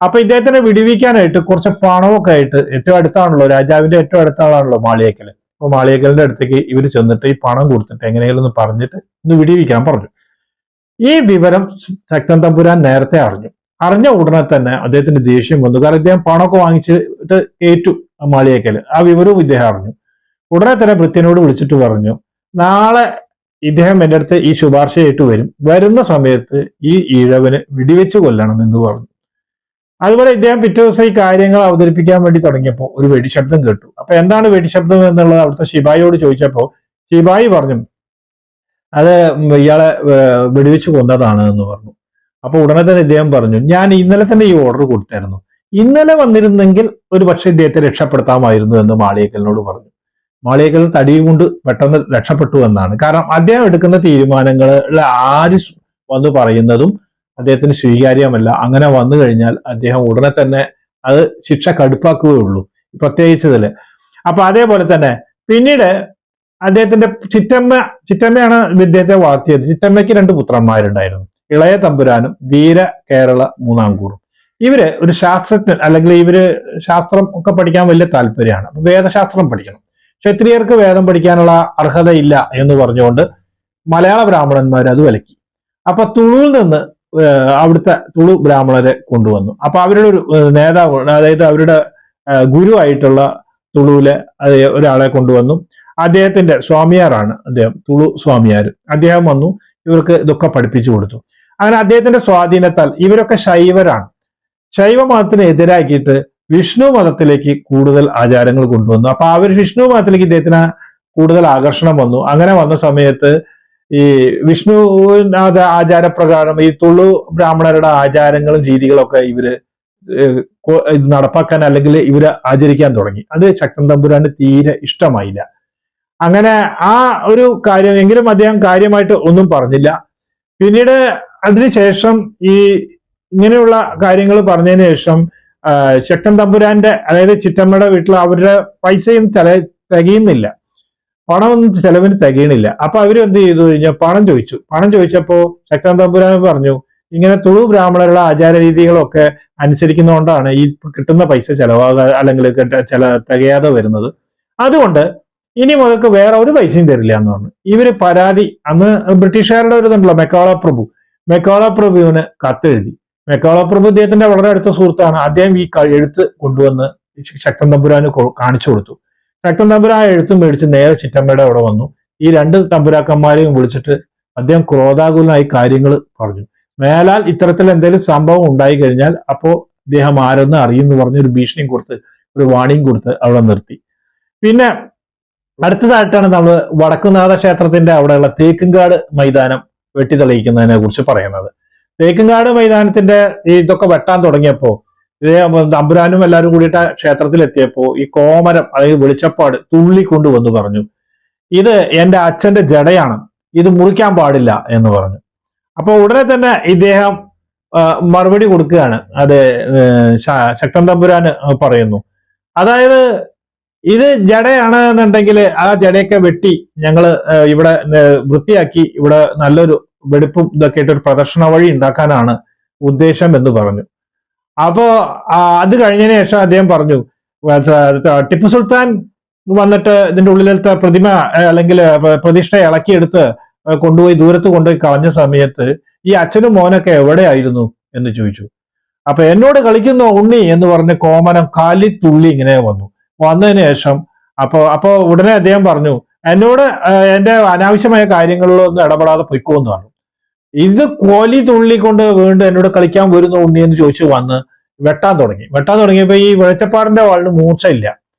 അപ്പൊ ഇദ്ദേഹത്തിനെ വിടുവിക്കാനായിട്ട് കുറച്ച് പണമൊക്കെ ആയിട്ട്, ഏറ്റവും അടുത്താണല്ലോ രാജാവിന്റെ ഏറ്റവും അടുത്ത ആളാണല്ലോ മാളിയേക്കൽ. അപ്പൊ മാളിയേക്കലിന്റെ അടുത്തേക്ക് ഇവർ ചെന്നിട്ട് ഈ പണം കൊടുത്തിട്ട് എങ്ങനെയെങ്കിലും ഒന്ന് പറഞ്ഞിട്ട് ഒന്ന് വിടുവിക്കാൻ പറഞ്ഞു. ഈ വിവരം ശക്തൻ തമ്പുരാൻ നേരത്തെ അറിഞ്ഞ ഉടനെ തന്നെ അദ്ദേഹത്തിന് ദേഷ്യം വന്നു. കാരണം ഇദ്ദേഹം പണമൊക്കെ വാങ്ങിച്ചിട്ട് ഏറ്റു മാളിയേക്കൽ. ആ വിവരവും ഇദ്ദേഹം അറിഞ്ഞു. ഉടനെ തന്നെ ഭൃത്യനോട് വിളിച്ചിട്ട് പറഞ്ഞു, നാളെ ഇദ്ദേഹം എൻ്റെ അടുത്ത് ഈ ശുപാർശയായിട്ട് വരുന്ന സമയത്ത് ഈ ഈഴവന് വെടിവെച്ച് കൊല്ലണം എന്ന് പറഞ്ഞു. അതുപോലെ ഇദ്ദേഹം പിറ്റേ ദിവസം ഈ കാര്യങ്ങൾ അവതരിപ്പിക്കാൻ വേണ്ടി തുടങ്ങിയപ്പോൾ ഒരു വെടിശബ്ദം കേട്ടു. അപ്പൊ എന്താണ് വെടിശബ്ദം എന്നുള്ളത് അവിടുത്തെ ശിപായിയോട് ചോദിച്ചപ്പോൾ ശിപായി പറഞ്ഞു അത് ഇയാളെ വെടിവെച്ച് കൊന്നതാണ് എന്ന് പറഞ്ഞു. അപ്പൊ ഉടനെ തന്നെ ഇദ്ദേഹം പറഞ്ഞു, ഞാൻ ഇന്നലെ തന്നെ ഈ ഓർഡർ കൊടുത്തായിരുന്നു, ഇന്നലെ വന്നിരുന്നെങ്കിൽ ഒരു പക്ഷേ ഇദ്ദേഹത്തെ രക്ഷപ്പെടുത്താമായിരുന്നു എന്ന് മാളിയേക്കലിനോട് പറഞ്ഞു. മാളിയേക്കൽ തടിയും കൊണ്ട് പെട്ടെന്ന് രക്ഷപ്പെട്ടു എന്നാണ്. കാരണം അദ്ദേഹം എടുക്കുന്ന തീരുമാനങ്ങളിൽ ആര് വന്ന് പറയുന്നതും അദ്ദേഹത്തിന് സ്വീകാര്യമല്ല. അങ്ങനെ വന്നു കഴിഞ്ഞാൽ അദ്ദേഹം ഉടനെ തന്നെ അത് ശിക്ഷ കടുപ്പാക്കുകയുള്ളൂ, പ്രത്യേകിച്ചതില്. അപ്പൊ അതേപോലെ തന്നെ പിന്നീട് അദ്ദേഹത്തിന്റെ ചിറ്റമ്മയാണ് ഇദ്ദേഹത്തെ വളർത്തിയത്. ചിറ്റമ്മയ്ക്ക് 2 പുത്രന്മാരുണ്ടായിരുന്നു, ഇളയ തമ്പുരാനും വീര കേരള മൂന്നാംകൂറും. ഇവര് ഒരു ശാസ്ത്രജ്ഞൻ, അല്ലെങ്കിൽ ഇവര് ശാസ്ത്രം ഒക്കെ പഠിക്കാൻ വലിയ താല്പര്യമാണ്. അപ്പൊ വേദശാസ്ത്രം പഠിക്കണം. ക്ഷത്രിയർക്ക് വേദം പഠിക്കാനുള്ള അർഹതയില്ല എന്ന് പറഞ്ഞുകൊണ്ട് മലയാള ബ്രാഹ്മണന്മാർ അത് വിലക്കി. അപ്പൊ തുളുവിൽ നിന്ന് അവിടുത്തെ തുളു ബ്രാഹ്മണരെ കൊണ്ടുവന്നു. അപ്പൊ അവരുടെ ഒരു നേതാവ്, അതായത് അവരുടെ ഗുരുവായിട്ടുള്ള തുളുവിലെ ഒരാളെ കൊണ്ടുവന്നു. അദ്ദേഹത്തിന്റെ സ്വാമിയാറാണ് അദ്ദേഹം, തുളു സ്വാമിയാർ. അദ്ദേഹം വന്നു. ഇവർക്ക് ഇതൊക്കെ പഠിപ്പിച്ചു കൊടുത്തു. അങ്ങനെ അദ്ദേഹത്തിന്റെ സ്വാധീനത്താൽ ഇവരൊക്കെ ശൈവരാണ്. ശൈവ മതത്തിന് എതിരാക്കിയിട്ട് വിഷ്ണു മതത്തിലേക്ക് കൂടുതൽ ആചാരങ്ങൾ കൊണ്ടുവന്നു. അപ്പൊ അവർ വിഷ്ണു മതത്തിലേക്ക് ഇദ്ദേഹത്തിന് കൂടുതൽ ആകർഷണം വന്നു. അങ്ങനെ വന്ന സമയത്ത് ഈ വിഷ്ണു ആചാരപ്രകാരം ഈ തുളു ബ്രാഹ്മണരുടെ ആചാരങ്ങളും രീതികളും ഒക്കെ ഇവര് ഇത് നടപ്പാക്കാൻ അല്ലെങ്കിൽ ഇവര് ആചരിക്കാൻ തുടങ്ങി. അത് ശക്തൻ തമ്പുരാന് തീരെ ഇഷ്ടമായില്ല. അങ്ങനെ ആ ഒരു കാര്യം എങ്കിലും അദ്ദേഹം കാര്യമായിട്ട് ഒന്നും പറഞ്ഞില്ല. പിന്നീട് അതിനുശേഷം ഈ ഇങ്ങനെയുള്ള കാര്യങ്ങൾ പറഞ്ഞതിന് ശേഷം ശക്തൻ തമ്പുരാന്റെ അതായത് ചിറ്റമ്മയുടെ വീട്ടിൽ അവരുടെ പൈസയും തികയുന്നില്ല, പണമൊന്നും ചെലവിന് തികയണില്ല. അപ്പൊ അവര് എന്ത് ചെയ്തു കഴിഞ്ഞാൽ പണം ചോദിച്ചപ്പോ ശക്തൻ തമ്പുരാൻ പറഞ്ഞു, ഇങ്ങനെ തുളു ബ്രാഹ്മണരുടെ ആചാര രീതികളൊക്കെ അനുസരിക്കുന്നതുകൊണ്ടാണ് ഈ കിട്ടുന്ന പൈസ ചെലവാകാതെ അല്ലെങ്കിൽ തികയാതെ വരുന്നത്. അതുകൊണ്ട് ഇനി മുതൽക്ക് വേറെ ഒരു പൈസയും തരില്ല എന്ന് പറഞ്ഞു. ഇവര് പരാതി അന്ന് ബ്രിട്ടീഷുകാരുടെ ഒരു ഇതുണ്ടല്ലോ മെക്കോള പ്രഭുവിന് കത്തെഴുതി. മെക്കോള പ്രഭു ഇദ്ദേഹത്തിന്റെ വളരെ അടുത്ത സുഹൃത്താണ്. അദ്ദേഹം ഈ എഴുത്ത് കൊണ്ടുവന്ന് ശക്തൻ തമ്പുരാന് കാണിച്ചു കൊടുത്തു. ശക്തൻ തമ്പുരാൻ എഴുത്തും മേടിച്ച് നേരെ ചിറ്റമ്മയുടെ അവിടെ വന്നു. ഈ രണ്ട് തമ്പുരാക്കന്മാരെയും വിളിച്ചിട്ട് അദ്ദേഹം ക്രോധാകുലനായി കാര്യങ്ങൾ പറഞ്ഞു. മേലാൽ ഇത്തരത്തിൽ എന്തെങ്കിലും സംഭവം ഉണ്ടായി കഴിഞ്ഞാൽ അപ്പോ അദ്ദേഹം ആരെന്ന് അറിയുമെന്ന് പറഞ്ഞ് ഒരു ഭീഷണിയും കൊടുത്ത് ഒരു വാണിയും കൊടുത്ത് അവിടെ നിർത്തി. പിന്നെ അടുത്തതായിട്ടാണ് നമ്മൾ വടക്കുംനാഥ ക്ഷേത്രത്തിന്റെ അവിടെയുള്ള തേക്കുംകാട് മൈതാനം വെട്ടിത്തെളിയിക്കുന്നതിനെ കുറിച്ച് പറയുന്നത്. തേക്കുംകാട് മൈതാനത്തിന്റെ ഇതൊക്കെ വെട്ടാൻ തുടങ്ങിയപ്പോ തമ്പുരാനും എല്ലാവരും കൂടിയിട്ട് ക്ഷേത്രത്തിൽ എത്തിയപ്പോ ഈ കോമരം അതായത് വെളിച്ചപ്പാട് തുള്ളിക്കൊണ്ടുവന്ന് പറഞ്ഞു, ഇത് എന്റെ അച്ഛന്റെ ജടയാണ്, ഇത് മുറിക്കാൻ പാടില്ല എന്ന് പറഞ്ഞു. അപ്പൊ ഉടനെ തന്നെ ഇദ്ദേഹം മറുപടി കൊടുക്കുകയാണ്. അത് ശക്തൻ തമ്പുരാന് പറയുന്നു, അതായത് ഇത് ജടയാണ് എന്നുണ്ടെങ്കിൽ ആ ജടയൊക്കെ വെട്ടി ഞങ്ങള് ഇവിടെ വൃത്തിയാക്കി ഇവിടെ നല്ലൊരു വെടിപ്പും ഇതൊക്കെ ആയിട്ട് ഒരു പ്രദർശന വഴി ഉണ്ടാക്കാനാണ് ഉദ്ദേശം എന്ന് പറഞ്ഞു. അപ്പോ അത് കഴിഞ്ഞതിന് ശേഷം അദ്ദേഹം പറഞ്ഞു, ടിപ്പു സുൽത്താൻ വന്നിട്ട് ഇതിന്റെ ഉള്ളിലത്തെ പ്രതിമ അല്ലെങ്കിൽ പ്രതിഷ്ഠ ഇളക്കിയെടുത്ത് കൊണ്ടുപോയി ദൂരത്ത് കൊണ്ടുപോയി കളഞ്ഞ സമയത്ത് ഈ അച്ഛനും മോനൊക്കെ എവിടെയായിരുന്നു എന്ന് ചോദിച്ചു. അപ്പൊ എന്നോട് കളിക്കുന്ന ഉണ്ണി എന്ന് പറഞ്ഞ് കോമനം കാലിത്തുള്ളി ഇങ്ങനെ വന്നതിന് ശേഷം അപ്പോ ഉടനെ അദ്ദേഹം പറഞ്ഞു, എന്നോട് എന്റെ അനാവശ്യമായ കാര്യങ്ങളിലൊന്നും ഇടപെടാതെ പൊയ്ക്കോന്ന് പറഞ്ഞു. ഇത് കോലി തുള്ളി കൊണ്ട് വീണ്ടും എന്നോട് കളിക്കാൻ വരുന്ന ഉണ്ണി എന്ന് ചോദിച്ചു വന്ന് വെട്ടാൻ തുടങ്ങിയപ്പോ ഈ വെളിച്ചപ്പാടിന്റെ വാളിന് മൂർച്ചയില്ല.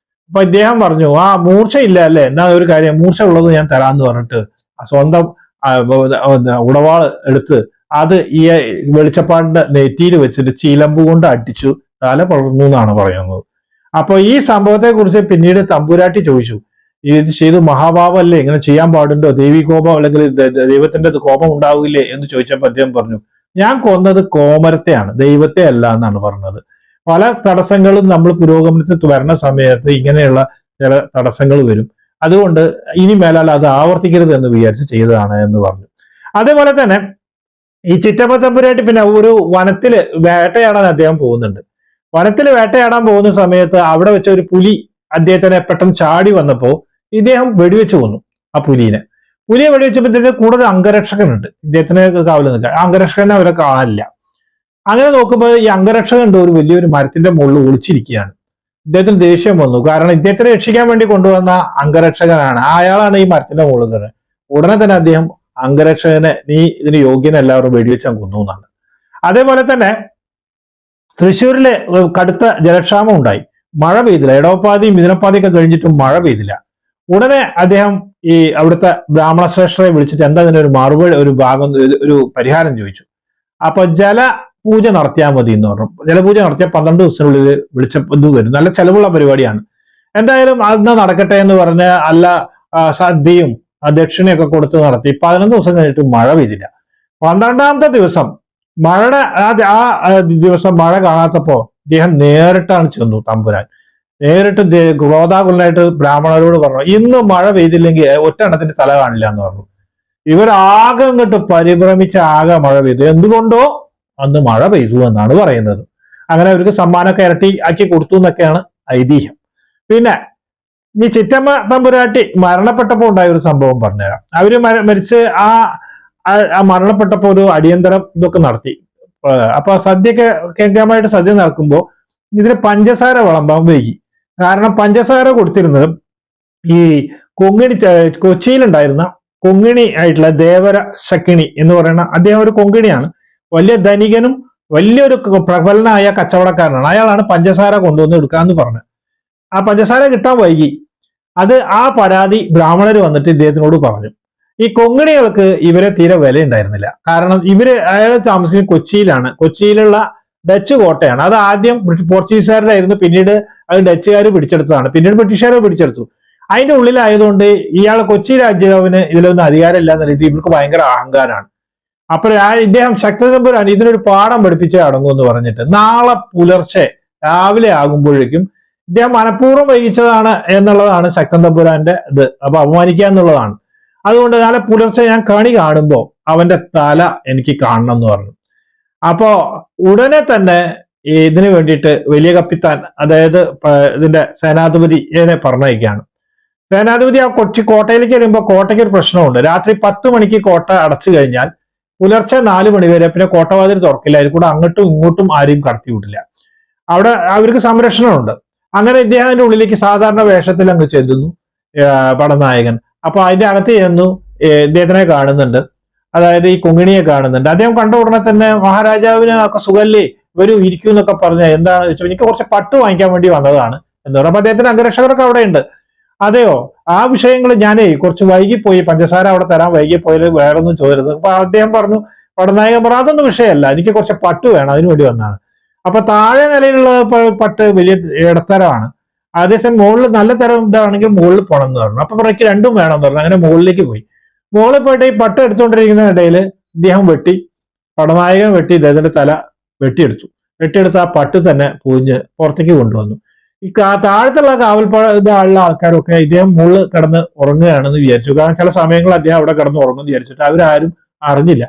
അപ്പൊ ഇദ്ദേഹം പറഞ്ഞു, ആ മൂർച്ചയില്ല അല്ലേ, എന്നാ ഒരു കാര്യം മൂർച്ച ഉള്ളത് ഞാൻ തരാന്ന് പറഞ്ഞിട്ട് സ്വന്തം ഉടവാള് എടുത്ത് അത് ഈ വെളിച്ചപ്പാടിന്റെ നെറ്റിയിൽ വെച്ചിട്ട് ചിലമ്പ് കൊണ്ട് അടിച്ചു തല പടർന്നു എന്നാണ് പറയുന്നത്. അപ്പൊ ഈ സംഭവത്തെ കുറിച്ച് പിന്നീട് തമ്പുരാട്ടി ചോദിച്ചു, ഇത് ചെയ്ത് മഹാഭാവല്ലേ, ഇങ്ങനെ ചെയ്യാൻ പാടുണ്ടോ, ദേവി കോപം അല്ലെങ്കിൽ ദൈവത്തിന്റെ കോപം ഉണ്ടാവില്ലേ എന്ന് ചോദിച്ചപ്പോൾ അദ്ദേഹം പറഞ്ഞു, ഞാൻ കൊന്നത് കോമരത്തെയാണ്, ദൈവത്തെ അല്ല എന്നാണ് പറഞ്ഞത്. പല തടസ്സങ്ങളും നമ്മൾ പുരോഗമനത്തിൽ വരുന്ന സമയത്ത് ഇങ്ങനെയുള്ള ചില തടസ്സങ്ങൾ വരും, അതുകൊണ്ട് ഇനി മേലാൽ അത് ആവർത്തിക്കരുത് എന്ന് വിചാരിച്ച് ചെയ്തതാണ് എന്ന് പറഞ്ഞു. അതേപോലെ തന്നെ ഈ ചിറ്റമ്മ തമ്പുരാട്ടി പിന്നെ ഒരു വനത്തില് വേട്ടയാടാൻ അദ്ദേഹം പോകുന്നുണ്ട്. വനത്തിൽ വേട്ടയാടാൻ പോകുന്ന സമയത്ത് അവിടെ വെച്ച ഒരു പുലി അദ്ദേഹത്തിനെ പെട്ടെന്ന് ചാടി വന്നപ്പോ ഇദ്ദേഹം വെടിവെച്ച് കൊന്നു ആ പുലിയെ വെടിവെച്ചപ്പോഴത്തേക്ക് കൂടെ ഒരു അംഗരക്ഷകനുണ്ട് ഇദ്ദേഹത്തിന് കാവൽ നിൽക്കാൻ. ആ അംഗരക്ഷകനെ അവരെ കാണാനില്ല. അങ്ങനെ നോക്കുമ്പോൾ ഈ അംഗരക്ഷകൻ ഒരു വലിയൊരു മരത്തിന്റെ മുകളിൽ ഒളിച്ചിരിക്കുകയാണ്. ഇദ്ദേഹത്തിന് ദേഷ്യം വന്നു, കാരണം ഇദ്ദേഹത്തിനെ രക്ഷിക്കാൻ വേണ്ടി കൊണ്ടുവന്ന അംഗരക്ഷകനാണ്, അയാളാണ് ഈ മരത്തിന്റെ മുകളിൽ തന്നെ. ഉടനെ തന്നെ അദ്ദേഹം അംഗരക്ഷകനെ, നീ ഇതിന് യോഗ്യനെല്ലാവരും വെടിവെച്ചാൽ കൊന്നു എന്നാണ്. അതേപോലെ തന്നെ തൃശ്ശൂരിലെ കടുത്ത ജലക്ഷാമം ഉണ്ടായി, മഴ പെയ്തില്ല. ഇടവപ്പാതിയും മിഥുനപ്പാതിയൊക്കെ കഴിഞ്ഞിട്ടും മഴ പെയ്തില്ല. ഉടനെ അദ്ദേഹം ഈ അവിടുത്തെ ബ്രാഹ്മണ ശ്രേഷ്ഠരെ വിളിച്ചിട്ട് എന്താ ഇതിനൊരു മറുപടി, ഒരു ഭാഗം, ഒരു പരിഹാരം ചോദിച്ചു. അപ്പൊ ജലപൂജ നടത്തിയാൽ മതി എന്ന് പറഞ്ഞു. ജലപൂജ നടത്തിയാൽ 12 ദിവസത്തിനുള്ളിൽ ഇത് വരും, നല്ല ചെലവുള്ള പരിപാടിയാണ്, എന്തായാലും അന്ന് നടക്കട്ടെ എന്ന് പറഞ്ഞ് അല്ല സദ്യയും ദക്ഷിണയൊക്കെ കൊടുത്ത് നടത്തി. 11 ദിവസം കഴിഞ്ഞിട്ട് മഴ പെയ്തില്ല. 12ാമത്തെ ദിവസം ആ ദിവസം മഴ കാണാത്തപ്പോ അദ്ദേഹം നേരിട്ടാണ് ചെന്നു തമ്പുരാൻ. നേരിട്ട് ക്രോധാകുലനായിട്ട് ബ്രാഹ്മണരോട് പറഞ്ഞു, ഇന്ന് മഴ പെയ്തില്ലെങ്കിൽ ഒറ്റെണ്ണത്തിന്റെ തല കാണില്ല എന്ന് പറഞ്ഞു. ഇവരാകെ ഇങ്ങോട്ട് പരിഭ്രമിച്ച് ആകെ മഴ പെയ്തു. എന്തുകൊണ്ടോ അന്ന് മഴ പെയ്തു എന്നാണ് പറയുന്നത്. അങ്ങനെ അവർക്ക് സമ്മാനമൊക്കെ ഇരട്ടി ആക്കി കൊടുത്തു എന്നൊക്കെയാണ് ഐതിഹ്യം. പിന്നെ ഈ ചിറ്റമ്മ തമ്പുരാട്ടി മരണപ്പെട്ടപ്പോൾ ഉണ്ടായ ഒരു സംഭവം പറഞ്ഞുതരാം. അവര് മരിച്ച് ആ മരണപ്പെട്ടപ്പോ ഒരു അടിയന്തരം ഇതൊക്കെ നടത്തി. അപ്പൊ സദ്യയൊക്കെ കേന്ദ്രമായിട്ട് സദ്യ നടക്കുമ്പോൾ ഇതിന് പഞ്ചസാര വിളമ്പാൻ വൈകി. കാരണം പഞ്ചസാര കൊടുത്തിരുന്നത് ഈ കൊച്ചിയിലുണ്ടായിരുന്ന കൊങ്ങിണി ആയിട്ടുള്ള ദേവര ശക്കിണി എന്ന് പറയുന്ന അദ്ദേഹം ഒരു കൊങ്കിണിയാണ്. വലിയ ധനികനും വലിയൊരു പ്രബലനായ കച്ചവടക്കാരനാണ്. അയാളാണ് പഞ്ചസാര കൊണ്ടുവന്ന് എടുക്കാന്ന് പറഞ്ഞത്. ആ പഞ്ചസാര കിട്ടാൻ വൈകി. അത് ആ പരാതി ബ്രാഹ്മണർ വന്നിട്ട് ഇദ്ദേഹത്തിനോട് പറഞ്ഞു. ഈ കൊങ്ങിണികൾക്ക് ഇവരെ തീരെ വില ഉണ്ടായിരുന്നില്ല. കാരണം അയാൾ താമസിക്കുന്നത് കൊച്ചിയിലാണ്. കൊച്ചിയിലുള്ള ഡച്ച് കോട്ടയാണ്. അത് ആദ്യം പോർച്ചുഗീസുകാരുടെ ആയിരുന്നു, പിന്നീട് അത് ഡച്ചുകാർ പിടിച്ചെടുത്തതാണ്, പിന്നീട് ബ്രിട്ടീഷുകാർ പിടിച്ചെടുത്തു. അതിന്റെ ഉള്ളിലായതുകൊണ്ട് ഇയാൾ കൊച്ചി രാജാവിന് ഇതിലൊന്നും അധികാരമില്ല എന്ന രീതി ഇവർക്ക് ഭയങ്കര അഹങ്കാരമാണ്. അപ്പൊ ഇദ്ദേഹം ശക്തതമ്പുരാൻ ഇതിനൊരു പാഠം പഠിപ്പിച്ചേ അടങ്ങും എന്ന് പറഞ്ഞിട്ട് നാളെ പുലർച്ചെ രാവിലെ ആകുമ്പോഴേക്കും ഇദ്ദേഹം മനഃപൂർവ്വം വൈകിച്ചതാണ് എന്നുള്ളതാണ് ശക്തൻ തമ്പുരാന്റെ ഇത്. അപ്പൊ അപമാനിക്കുക എന്നുള്ളതാണ്. അതുകൊണ്ട് നാളെ പുലർച്ചെ ഞാൻ കണി കാണുമ്പോൾ അവന്റെ തല എനിക്ക് കാണണം എന്ന് പറഞ്ഞു. അപ്പോ ഉടനെ തന്നെ ഇതിനു വേണ്ടിയിട്ട് വലിയ കപ്പിത്താൻ, അതായത് ഇതിന്റെ സേനാധിപതിയെ പറഞ്ഞയക്കുകയാണ്. സേനാധിപതി ആ കൊച്ചി കോട്ടയിലേക്ക് വരുമ്പോൾ കോട്ടയ്ക്ക് ഒരു പ്രശ്നമുണ്ട്. രാത്രി 10 മണിക്ക് കോട്ട അടച്ചു കഴിഞ്ഞാൽ പുലർച്ചെ 4 മണി വരെ പിന്നെ കോട്ടവാതിൽ തുറക്കില്ല. അതിൽ കൂടെ അങ്ങോട്ടും ഇങ്ങോട്ടും ആരെയും കടത്തി വിട്ടില്ല. അവിടെ അവർക്ക് സംരക്ഷണമുണ്ട്. അങ്ങനെ ഇദ്ദേഹത്തിന്റെ ഉള്ളിലേക്ക് സാധാരണ വേഷത്തിൽ അങ്ങ് ചെല്ലുന്നു പടനായകൻ. അപ്പൊ അതിന്റെ അകത്ത് ചെന്നു ഇദ്ദേഹത്തിനെ കാണുന്നുണ്ട്, അതായത് ഈ കുങ്ങിണിയെ കാണുന്നുണ്ട്. അദ്ദേഹം കണ്ട ഉടനെ തന്നെ മഹാരാജാവിന് ഒക്കെ സുഖല്ലേ, വരൂ ഇരിക്കൂ എന്നൊക്കെ പറഞ്ഞ എന്താണെന്ന് വെച്ചാൽ എനിക്ക് കുറച്ച് പട്ട് വാങ്ങിക്കാൻ വേണ്ടി വന്നതാണ് എന്ന് പറഞ്ഞു. അപ്പൊ അദ്ദേഹത്തിന്റെ അംഗരക്ഷകരൊക്കെ അവിടെ ഉണ്ട്. അതെയോ, ആ വിഷയങ്ങൾ ഞാനേ കുറച്ച് വൈകിപ്പോയി, പഞ്ചസാര അവിടെ തരാൻ വൈകിപ്പോയത്, വേറൊന്നും ചോദരുത്. അപ്പൊ അദ്ദേഹം പറഞ്ഞു, പടനായകൻ പറഞ്ഞു അതൊന്നും വിഷയമല്ല, എനിക്ക് കുറച്ച് പട്ട് വേണം, അതിനു വേണ്ടി വന്നതാണ്. അപ്പൊ താഴെ നിലയിലുള്ള പട്ട് വലിയ ഇടത്തരമാണ്, അതേസമയം മുകളിൽ നല്ല തരം ഇതാണെങ്കിൽ മുകളിൽ പോകണം എന്ന് പറഞ്ഞു. അപ്പൊ എനിക്ക് രണ്ടും വേണം എന്ന് പറഞ്ഞു. അങ്ങനെ മുകളിലേക്ക് പോയി. മുകളിൽ പോയിട്ട് ഈ പട്ട് എടുത്തുകൊണ്ടിരിക്കുന്ന ഇടയിൽ ഇദ്ദേഹം പടനായകൻ വെട്ടി ഇദ്ദേഹത്തിന്റെ തല വെട്ടിയെടുത്ത് ആ പട്ട് തന്നെ പൂഞ്ഞ് പുറത്തേക്ക് കൊണ്ടുവന്നു. ഈ താഴത്തുള്ള ഇതുള്ള ആൾക്കാരൊക്കെ ഇദ്ദേഹം മുകളിൽ കിടന്ന് ഉറങ്ങുകയാണെന്ന് വിചാരിച്ചു. കാരണം ചില സമയങ്ങളിൽ അദ്ദേഹം അവിടെ കിടന്ന് ഉറങ്ങുമെന്ന് വിചാരിച്ചിട്ട് അവരാരും അറിഞ്ഞില്ല.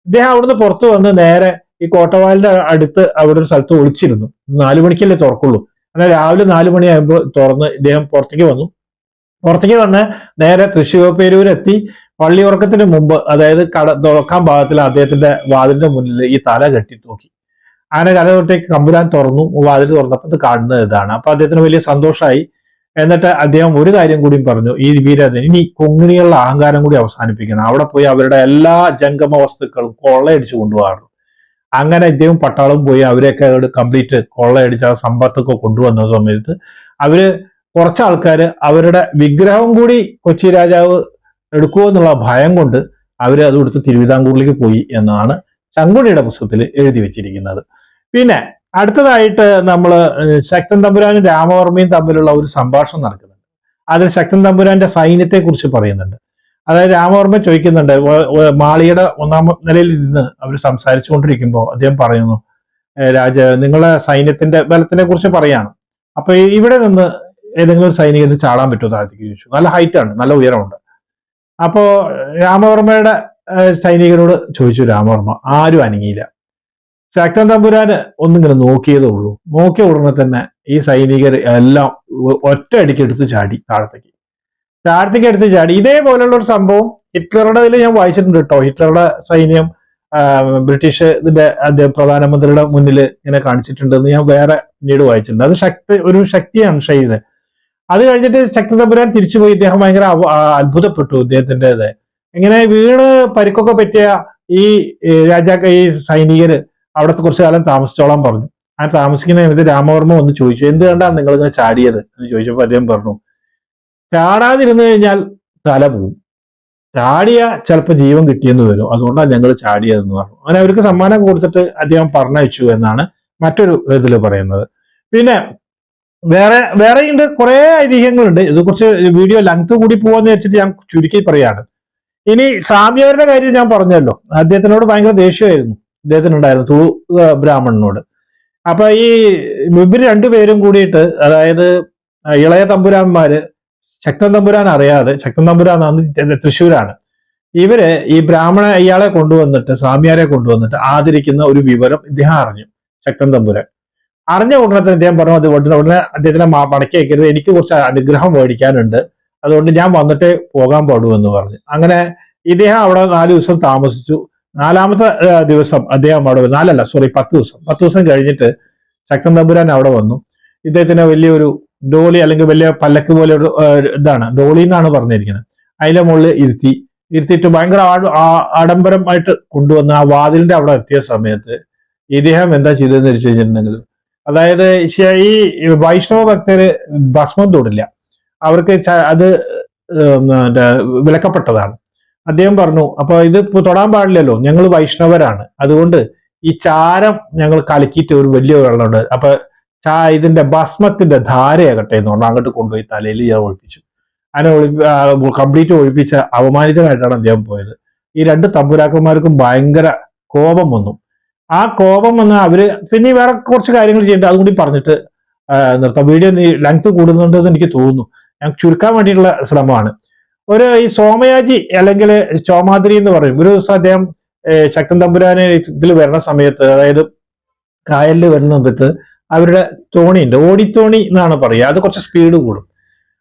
ഇദ്ദേഹം അവിടുന്ന് പുറത്തു വന്ന് നേരെ ഈ കോട്ടവാലിന്റെ അടുത്ത് അവിടെ ഒരു സ്ഥലത്ത് ഒളിച്ചിരുന്നു. 4 മണിക്കല്ലേ തുറക്കുള്ളൂ. എന്നാൽ രാവിലെ 4 മണിയാകുമ്പോൾ തുറന്ന് ഇദ്ദേഹം പുറത്തേക്ക് വന്ന് നേരെ തൃശ്ശൂർപേരൂരെത്തി പള്ളിയുറക്കത്തിന് മുമ്പ്, അതായത് തുറക്കാൻ ഭാഗത്തിൽ അദ്ദേഹത്തിന്റെ വാതിലിന്റെ മുന്നിൽ ഈ തല കെട്ടി തൂക്കി. അങ്ങനെ കലതൊട്ടേക്ക് തമ്പുരാൻ തുറന്നു. വാതിൽ തുറന്നപ്പോൾ ഇത് കാണുന്നത് ഇതാണ്. അപ്പൊ അദ്ദേഹത്തിന് വലിയ സന്തോഷമായി. എന്നിട്ട് അദ്ദേഹം ഒരു കാര്യം കൂടിയും പറഞ്ഞു, ഈ വീരൻ ഇനി കൊങ്ങിണികളുടെ അഹങ്കാരം കൂടി അവസാനിപ്പിക്കണം, അവിടെ പോയി അവരുടെ എല്ലാ ജംഗമ വസ്തുക്കളും കൊള്ളയടിച്ചു കൊണ്ടുപോകാറുള്ളൂ. അങ്ങനെ ഇദ്ദേഹം പട്ടാളം പോയി അവരെയൊക്കെ കംപ്ലീറ്റ് കൊള്ളയടിച്ച ആ സമ്പത്തൊക്കെ കൊണ്ടുവന്ന സമയത്ത് അവര് കുറച്ച് ആൾക്കാര് അവരുടെ വിഗ്രഹം കൂടി കൊച്ചി രാജാവ് എടുക്കുമോ എന്നുള്ള ഭയം കൊണ്ട് അവര് അത് എടുത്ത് തിരുവിതാംകൂറിലേക്ക് പോയി എന്നാണ് ശങ്കുണിയുടെ പുസ്തകത്തിൽ എഴുതി വെച്ചിരിക്കുന്നത്. പിന്നെ അടുത്തതായിട്ട് നമ്മൾ ശക്തൻ തമ്പുരാനും രാമവർമ്മയും തമ്മിലുള്ള ഒരു സംഭാഷണം നടക്കുന്നുണ്ട്. അതിൽ ശക്തൻ തമ്പുരാന്റെ സൈന്യത്തെ കുറിച്ച് പറയുന്നുണ്ട്. അതായത് രാമവർമ്മ ചോദിക്കുന്നുണ്ട്, മാളിയുടെ 1-ാം നിലയിൽ നിന്ന് അവർ സംസാരിച്ചുകൊണ്ടിരിക്കുമ്പോൾ അദ്ദേഹം പറയുന്നു, നിങ്ങളെ സൈന്യത്തിന്റെ ബലത്തിനെ കുറിച്ച് പറയാണ്. അപ്പൊ ഇവിടെ നിന്ന് ഏതെങ്കിലും ഒരു സൈനികന് ചാടാൻ പറ്റുമോ താഴത്തേക്ക് ചോദിച്ചു. നല്ല ഹൈറ്റ് ആണ്, നല്ല ഉയരമുണ്ട്. അപ്പോ രാമവർമ്മയുടെ സൈനികരോട് ചോദിച്ചു രാമവർമ്മ, ആരും അനങ്ങിയില്ല. ശക്തൻ തമ്പുരാന് ഒന്നിങ്ങനെ നോക്കിയതേ ഉള്ളൂ. നോക്കിയ ഉടനെ തന്നെ ഈ സൈനികർ എല്ലാം ഒറ്റ അടിക്ക് എടുത്ത് ചാടി താഴത്തേക്ക് എടുത്ത് ചാടി. ഇതേപോലുള്ള ഒരു സംഭവം ഹിറ്റ്ലറുടെ ഇതിൽ ഞാൻ വായിച്ചിട്ടുണ്ട് കേട്ടോ. ഹിറ്റ്ലറുടെ സൈന്യം ബ്രിട്ടീഷ് പ്രധാനമന്ത്രിയുടെ മുന്നിൽ ഇങ്ങനെ കാണിച്ചിട്ടുണ്ടെന്ന് ഞാൻ വേറെ പിന്നീട് വായിച്ചിട്ടുണ്ട്. അത് ഒരു ശക്തിയാണ് ഷെയ്ദ്. അത് കഴിഞ്ഞിട്ട് ശക്തൻ തമ്പുരാൻ തിരിച്ചുപോയി. ഇദ്ദേഹം ഭയങ്കര അത്ഭുതപ്പെട്ടു. ഇദ്ദേഹത്തിൻ്റെത് ഇങ്ങനെ വീണ് പരിക്കൊക്കെ പറ്റിയ ഈ ഈ സൈനികര് അവിടത്തെ കുറച്ചു കാലം താമസിച്ചോളാൻ പറഞ്ഞു. ആ താമസിക്കുന്ന സമയത്ത് രാമവർമ്മ വന്ന് ചോദിച്ചു, എന്തുകൊണ്ടാണ് നിങ്ങൾ ഇങ്ങനെ ചാടിയത് എന്ന് ചോദിച്ചപ്പോൾ അദ്ദേഹം പറഞ്ഞു, ചാടാതിരുന്നു കഴിഞ്ഞാൽ തല പോവും, ചാടിയ ചിലപ്പോൾ ജീവൻ കിട്ടിയെന്ന് വരും, അതുകൊണ്ടാണ് ഞങ്ങൾ ചാടിയതെന്ന് പറഞ്ഞു. അങ്ങനെ അവർക്ക് സമ്മാനം കൊടുത്തിട്ട് അദ്ദേഹം പറഞ്ഞയച്ചു എന്നാണ് മറ്റൊരു ഇതിൽ പറയുന്നത്. പിന്നെ വേറെയുണ്ട്, കുറെ ഐതിഹ്യങ്ങളുണ്ട്. ഇത് കുറച്ച് വീഡിയോ ലെങ്ത് കൂടി പോവാന്ന് വെച്ചിട്ട് ഞാൻ ചുരുക്കി പറയാണ്. ഇനി സ്വാമിയാരുടെ കാര്യം ഞാൻ പറഞ്ഞല്ലോ, അദ്ദേഹത്തിനോട് ഭയങ്കര ദേഷ്യമായിരുന്നു ഇദ്ദേഹത്തിനുണ്ടായിരുന്നു, തുളു ബ്രാഹ്മണനോട്. അപ്പൊ ഈ ഇവര് രണ്ടുപേരും കൂടിയിട്ട്, അതായത് ഇളയ തമ്പുരാന്മാര് ശക്തൻ തമ്പുരാൻ അറിയാതെ, ശക്തൻ തമ്പുരാൻ തൃശ്ശൂരാണ്, ഇവര് ഈ ഇയാളെ കൊണ്ടുവന്നിട്ട്, സ്വാമിയാരെ കൊണ്ടുവന്നിട്ട് ആദരിക്കുന്ന ഒരു വിവരം ഇദ്ദേഹം അറിഞ്ഞു. ശക്തൻ തമ്പുരാൻ അറിഞ്ഞ ഉടനെ തന്നെ ഇദ്ദേഹം പറഞ്ഞു, അത് ഉടനെ അദ്ദേഹത്തിനെ മടക്കി അയക്കരുത്, എനിക്ക് കുറച്ച് അനുഗ്രഹം മേടിക്കാനുണ്ട്, അതുകൊണ്ട് ഞാൻ വന്നിട്ടേ പോകാൻ പാടൂ എന്ന് പറഞ്ഞു. അങ്ങനെ ഇദ്ദേഹം അവിടെ 4 ദിവസം താമസിച്ചു. 4-ാമത്തെ ദിവസം അദ്ദേഹം അവിടെ 10 ദിവസം കഴിഞ്ഞിട്ട് ശക്തൻ തമ്പുരാൻ അവിടെ വന്നു. ഇദ്ദേഹത്തിന് വലിയൊരു ഡോളി അല്ലെങ്കിൽ വലിയ പല്ലക്ക് പോലെ ഒരു ഇതാണ്, ഡോളി എന്നാണ് പറഞ്ഞിരിക്കുന്നത്, അതിന്റെ മുകളിൽ ഇരുത്തി ഇരുത്തിയിട്ട് ഭയങ്കര ആഡംബരമായിട്ട് കൊണ്ടുവന്ന് ആ വാതിലിന്റെ അവിടെ എത്തിയ സമയത്ത് ഇദ്ദേഹം എന്താ ചെയ്തതെന്ന് വെച്ച് കഴിഞ്ഞിട്ടുണ്ടെങ്കിൽ, അതായത് ഈ വൈഷ്ണവ ഭക്തര് ഭസ്മം തൊടില്ല, അവർക്ക് അത് വിലക്കപ്പെട്ടതാണ്. അദ്ദേഹം പറഞ്ഞു, അപ്പൊ ഇത് തൊടാൻ പാടില്ലല്ലോ, ഞങ്ങൾ വൈഷ്ണവരാണ്, അതുകൊണ്ട് ഈ ചാരം ഞങ്ങൾ കലക്കിയിട്ട് ഒരു വലിയ വെള്ളമുണ്ട്, അപ്പൊ ഇതിന്റെ ഭസ്മത്തിന്റെ ധാരയാകട്ടെ എന്ന് പറഞ്ഞു അങ്ങോട്ട് കൊണ്ടുപോയി തലയിൽ ഞാൻ ഒഴിപ്പിച്ചു. അതിനെ കംപ്ലീറ്റ് ഒഴിപ്പിച്ച അവമാനിതനായിട്ടാണ് അദ്ദേഹം പോയത്. ഈ രണ്ട് തമ്പുരാക്കന്മാർക്കും ഭയങ്കര കോപം വന്നു. ആ കോപം വന്ന് അവര് പിന്നെ വേറെ കുറച്ച് കാര്യങ്ങൾ ചെയ്യേണ്ടത്, അതുകൂടി പറഞ്ഞിട്ട് നിർത്താം. വീഡിയോ ലെങ്ത് കൂടുന്നുണ്ടെന്ന് എനിക്ക് തോന്നുന്നു. ഞാൻ ചുരുക്കാൻ വേണ്ടിയിട്ടുള്ള ശ്രമമാണ്. ഈ സോമയാജി അല്ലെങ്കിൽ ചോമാതിരി എന്ന് പറയും. ഒരു ദിവസം അദ്ദേഹം ശക്തൻ തമ്പുരാനെ ഇതിൽ വരുന്ന സമയത്ത്, അതായത് കായലിൽ വരുന്ന സമയത്ത് അവരുടെ തോണിയുണ്ട്, ഓടിത്തോണി എന്നാണ് പറയുക, അത് കുറച്ച് സ്പീഡ് കൂടും.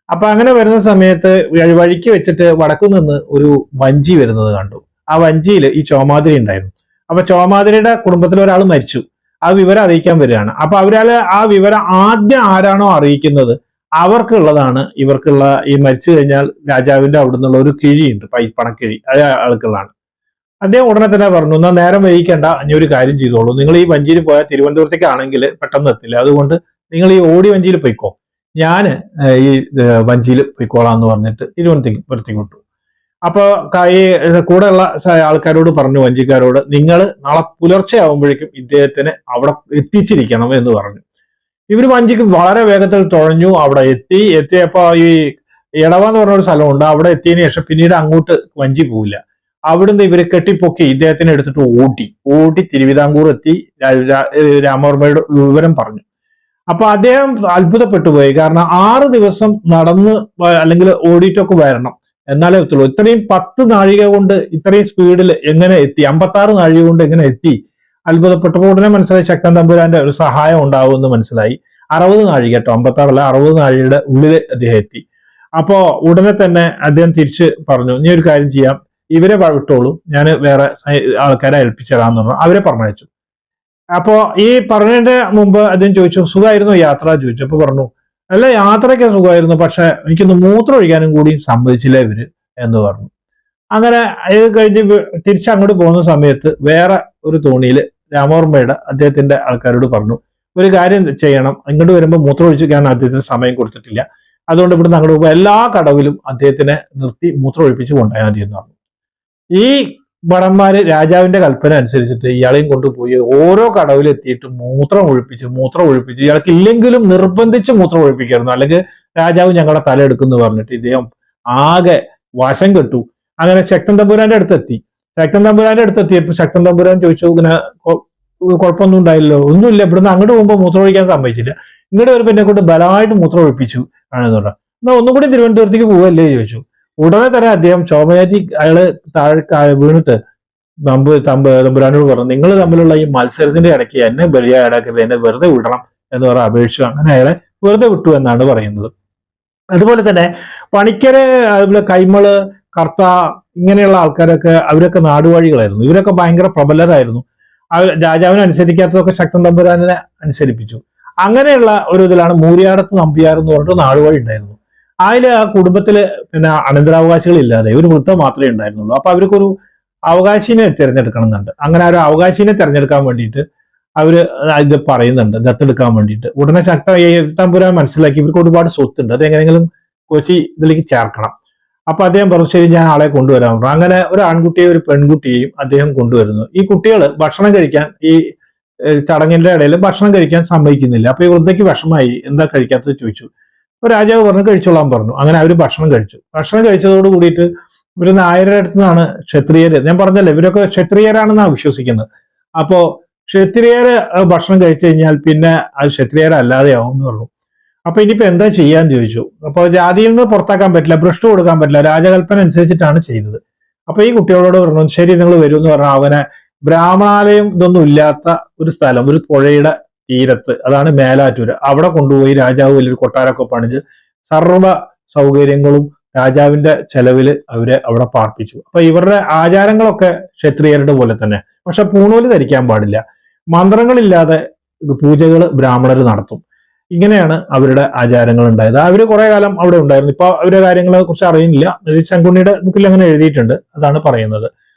അപ്പൊ അങ്ങനെ വരുന്ന സമയത്ത് വഴിക്ക് വെച്ചിട്ട് വടക്കു നിന്ന് ഒരു വഞ്ചി വരുന്നത് കണ്ടു. ആ വഞ്ചിയിൽ ഈ ചോമാതിരി ഉണ്ടായിരുന്നു. അപ്പൊ ചോമാതിരിയുടെ കുടുംബത്തിൽ ഒരാൾ മരിച്ചു, ആ വിവരം അറിയിക്കാൻ വരികയാണ്. അപ്പൊ അവരാല് ആ വിവരം ആദ്യം ആരാണോ അറിയിക്കുന്നത് അവർക്കുള്ളതാണ് ഇവർക്കുള്ള ഈ മരിച്ചു കഴിഞ്ഞാൽ രാജാവിന്റെ അവിടെ നിന്നുള്ള ഒരു കിഴിയുണ്ട്, പണക്കിഴി, അത് ആൾക്കുള്ളതാണ്. അദ്ദേഹം ഉടനെ തന്നെ പറഞ്ഞു, എന്നാൽ നേരം വൈകിക്കേണ്ട, ഇനി ഒരു കാര്യം ചെയ്തോളൂ, നിങ്ങൾ ഈ വഞ്ചിയിൽ പോയാൽ തിരുവനന്തപുരത്തേക്കാണെങ്കിൽ പെട്ടെന്ന് എത്തില്ല, അതുകൊണ്ട് നിങ്ങൾ ഈ ഓടി വഞ്ചിയിൽ പോയിക്കോ, ഞാൻ ഈ വഞ്ചിയിൽ പോയിക്കോളാം എന്ന് പറഞ്ഞിട്ട് തിരുവനന്തപുരത്തേക്ക് വിട്ടു. അപ്പൊ ഈ കൂടെയുള്ള ആൾക്കാരോട് പറഞ്ഞു, വഞ്ചിക്കാരോട്, നിങ്ങൾ നാളെ പുലർച്ചെ ആവുമ്പോഴേക്കും ഇദ്ദേഹത്തിനെ അവിടെ എത്തിച്ചിരിക്കണം എന്ന് പറഞ്ഞു. ഇവര് വഞ്ചിക്ക് വളരെ വേഗത്തിൽ തുഴഞ്ഞു, അവിടെ എത്തിയപ്പോ ഈ ഇടവ എന്ന് പറഞ്ഞ ഒരു സ്ഥലമുണ്ട്, അവിടെ എത്തിയതിനു ശേഷം പിന്നീട് അങ്ങോട്ട് വഞ്ചി പോവില്ല. അവിടുന്ന് ഇവര് കെട്ടിപ്പൊക്കി ഇദ്ദേഹത്തിനെ എടുത്തിട്ട് ഓടി തിരുവിതാംകൂർ എത്തി രാമവർമ്മയുടെ വിവരം പറഞ്ഞു. അപ്പൊ അദ്ദേഹം അത്ഭുതപ്പെട്ടു പോയി. കാരണം 6 ദിവസം നടന്ന് അല്ലെങ്കിൽ ഓടിയിട്ടൊക്കെ വരണം, എന്നാലേ എത്തുള്ളൂ. ഇത്രയും 10 നാഴിക കൊണ്ട് ഇത്രയും സ്പീഡിൽ എങ്ങനെ എത്തി, 56 നാഴിക കൊണ്ട് എങ്ങനെ എത്തി? അത്ഭുതപ്പെട്ടപ്പോൾ ഉടനെ മനസ്സിലായി ശക്തൻ തമ്പുരാന്റെ ഒരു സഹായം ഉണ്ടാവുമെന്ന് മനസ്സിലായി. 60 നാഴിക കേട്ടോ, 56 അല്ല, 60 നാഴികയുടെ ഉള്ളിൽ അദ്ദേഹം എത്തി. അപ്പോ ഉടനെ തന്നെ അദ്ദേഹം തിരിച്ച് പറഞ്ഞു, നീ ഒരു കാര്യം ചെയ്യാം, ഇവരെ വിട്ടോളൂ, ഞാൻ വേറെ ആൾക്കാരെ ഏൽപ്പിച്ചതാന്ന് പറഞ്ഞു. അവരെ പറഞ്ഞയച്ചു. അപ്പോ ഈ പറഞ്ഞതിന്റെ മുമ്പ് അദ്ദേഹം ചോദിച്ചു, സുഖമായിരുന്നു യാത്ര ചോദിച്ചു. അപ്പൊ പറഞ്ഞു, അല്ല യാത്രയ്ക്ക് സുഖമായിരുന്നു, പക്ഷെ എനിക്കൊന്ന് മൂത്രം ഒഴിക്കാനും കൂടി സമ്മതിച്ചില്ല ഇവര് എന്ന് പറഞ്ഞു. അങ്ങനെ ഇത് കഴിഞ്ഞ് തിരിച്ചങ്ങോട്ട് പോകുന്ന സമയത്ത് വേറെ ഒരു തോണിയിൽ രാമവർമ്മയുടെ അദ്ദേഹത്തിന്റെ ആൾക്കാരോട് പറഞ്ഞു, ഒരു കാര്യം ചെയ്യണം, ഇങ്ങോട്ട് വരുമ്പോൾ മൂത്രം ഒഴിക്കാൻ അദ്ദേഹത്തിന് സമയം കൊടുത്തിട്ടില്ല, അതുകൊണ്ട് ഇവിടുന്ന് അങ്ങോട്ട് പോകുമ്പോൾ എല്ലാ കടവിലും അദ്ദേഹത്തിനെ നിർത്തി മൂത്രം ഒഴിപ്പിച്ച് കൊണ്ടുപോയാൽ മതി എന്ന് പറഞ്ഞു. ഈ ഭടന്മാര് രാജാവിന്റെ കൽപ്പന അനുസരിച്ചിട്ട് ഇയാളെയും കൊണ്ടുപോയി ഓരോ കടവിലെത്തിയിട്ട് മൂത്രം ഒഴിപ്പിച്ച് ഇയാൾക്ക് ഇല്ലെങ്കിലും നിർബന്ധിച്ച് മൂത്രം ഒഴിപ്പിക്കായിരുന്നു, അല്ലെങ്കിൽ രാജാവ് ഞങ്ങളുടെ തല എടുക്കുന്നു പറഞ്ഞിട്ട് ഇദ്ദേഹം ആകെ വശം കെട്ടു. അങ്ങനെ ശക്തൻ തമ്പുരാന്റെ അടുത്തെത്തി. ശക്തൻ തമ്പുരാന്റെ അടുത്തെത്തിയപ്പോ ശക്തൻ തമ്പുരാൻ ചോദിച്ചു, ഇങ്ങനെ കുഴപ്പമൊന്നും ഉണ്ടായില്ലോ? ഒന്നുമില്ല, ഇവിടുന്ന് അങ്ങോട്ട് പോകുമ്പോൾ മൂത്രം ഒഴിക്കാൻ സമ്മതിച്ചില്ല, ഇങ്ങോട്ട് വരുമ്പോൾ എന്നെ കൊണ്ട് ബലമായിട്ട് മൂത്രം ഒഴിപ്പിച്ചു ആണെന്ന് പറഞ്ഞു. എന്നാ ഒന്നും കൂടി തിരുവനന്തപുരത്തേക്ക് പോവല്ലേ ചോദിച്ചു. ഉടനെ തന്നെ അദ്ദേഹം ചോമയാജി അയാള് താഴെ വീണിട്ട് തമ്പുരാനോട് പറഞ്ഞു, നിങ്ങൾ തമ്മിലുള്ള ഈ മത്സരത്തിന്റെ ഇടയ്ക്ക് എന്നെ ബലിയാടാക്കരുത്, എന്നെ വെറുതെ വിടണം എന്ന് പറഞ്ഞ അപേക്ഷിച്ചു. അങ്ങനെ അയാളെ വെറുതെ വിട്ടു എന്നാണ് പറയുന്നത്. അതുപോലെ തന്നെ പണിക്കര്, അതുപോലെ കൈമള്, കർത്ത, ഇങ്ങനെയുള്ള ആൾക്കാരൊക്കെ അവരൊക്കെ നാടുവാഴികളായിരുന്നു. ഇവരൊക്കെ ഭയങ്കര പ്രബലരായിരുന്നു. രാജാവിനെ അനുസരിക്കാത്തതൊക്കെ ശക്തൻ തമ്പുരാനെ അനുസരിപ്പിച്ചു. അങ്ങനെയുള്ള ഒരു ഇതിലാണ് മൂരിയാടത്ത് നമ്പ്യാർ എന്ന് പറഞ്ഞിട്ട് നാടുവാഴി ഉണ്ടായിരുന്നു. അതിൽ ആ കുടുംബത്തില് പിന്നെ അനന്തരാവകാശികൾ ഇല്ലാതെ ഒരു വൃത്തം മാത്രമേ ഉണ്ടായിരുന്നുള്ളൂ. അപ്പൊ അവർക്കൊരു അവകാശിനെ തിരഞ്ഞെടുക്കണം എന്നുണ്ട്. അങ്ങനെ ഒരു അവകാശിനെ തിരഞ്ഞെടുക്കാൻ വേണ്ടിയിട്ട് അവര് ഇത് പറയുന്നുണ്ട്, ദത്തെടുക്കാൻ വേണ്ടിയിട്ട്. ഉടനെ തമ്പുരാൻ മനസ്സിലാക്കി ഇവർക്ക് ഒരുപാട് സ്വത്തുണ്ട്, അത് എങ്ങനെയെങ്കിലും കൊച്ചി ഇതിലേക്ക് ചേർക്കണം. അപ്പൊ അദ്ദേഹം പറഞ്ഞു, ശരി ഞാൻ ആളെ കൊണ്ടുവരാൻ പറഞ്ഞു. അങ്ങനെ ഒരു ആൺകുട്ടിയെയും ഒരു പെൺകുട്ടിയെയും അദ്ദേഹം കൊണ്ടുവരുന്നു. ഈ കുട്ടികൾ ഭക്ഷണം കഴിക്കാൻ, ഈ ചടങ്ങിന്റെ ഇടയിൽ ഭക്ഷണം കഴിക്കാൻ സമ്മതിക്കുന്നില്ല. അപ്പൊ ഈ വൃദ്ധയ്ക്ക് വിഷമായി, എന്താ കഴിക്കാത്തത് ചോദിച്ചു. അപ്പൊ രാജാവ് പറഞ്ഞു കഴിച്ചോളാൻ പറഞ്ഞു. അങ്ങനെ അവര് ഭക്ഷണം കഴിച്ചു. ഭക്ഷണം കഴിച്ചതോട് കൂടിയിട്ട് ഇവര് നായരുടെ അടുത്ത് നിന്നാണ് ക്ഷത്രിയര്, ഞാൻ പറഞ്ഞല്ലേ ഇവരൊക്കെ ക്ഷത്രിയരാണെന്നാണ് വിശ്വസിക്കുന്നത്. അപ്പോ ക്ഷത്രിയര് ഭക്ഷണം കഴിച്ചു കഴിഞ്ഞാൽ പിന്നെ അത് ക്ഷത്രിയരല്ലാതെയാവും എന്ന് പറഞ്ഞു. അപ്പൊ ഇനിയിപ്പോ എന്താ ചെയ്യാന്ന് ചോദിച്ചു. അപ്പൊ ജാതിയിൽ നിന്ന് പുറത്താക്കാൻ പറ്റില്ല, ഭ്രഷ്ട് കൊടുക്കാൻ പറ്റില്ല, രാജകൽപ്പന അനുസരിച്ചിട്ടാണ് ചെയ്തത്. അപ്പൊ ഈ കുട്ടികളോട് പറഞ്ഞു, ശരി നിങ്ങൾ വരും എന്ന് പറഞ്ഞാൽ അവനെ ബ്രാഹ്മണാലയം ഇതൊന്നും ഇല്ലാത്ത ഒരു സ്ഥലം, ഒരു പുഴയുടെ തീരത്ത്, അതാണ് മേലാറ്റൂര്, അവിടെ കൊണ്ടുപോയി രാജാവ് വലിയൊരു കൊട്ടാരമൊക്കെ പണിഞ്ഞ് സർവ്വ സൗകര്യങ്ങളും രാജാവിന്റെ ചെലവിൽ അവരെ അവിടെ പാർപ്പിച്ചു. അപ്പൊ ഇവരുടെ ആചാരങ്ങളൊക്കെ ക്ഷത്രിയരുടെ പോലെ തന്നെ, പക്ഷെ പൂണൂല് ധരിക്കാൻ പാടില്ല, മന്ത്രങ്ങളില്ലാതെ പൂജകൾ ബ്രാഹ്മണർ നടത്തും. ഇങ്ങനെയാണ് അവരുടെ ആചാരങ്ങൾ ഉണ്ടായത്. അവര് കുറെ കാലം അവിടെ ഉണ്ടായിരുന്നു. ഇപ്പൊ അവരുടെ കാര്യങ്ങളെ കുറിച്ച് അറിയുന്നില്ല. ശങ്കുണ്ണിയുടെ ബുക്കിൽ അങ്ങനെ എഴുതിയിട്ടുണ്ട്. അതാണ് പറയുന്നത്.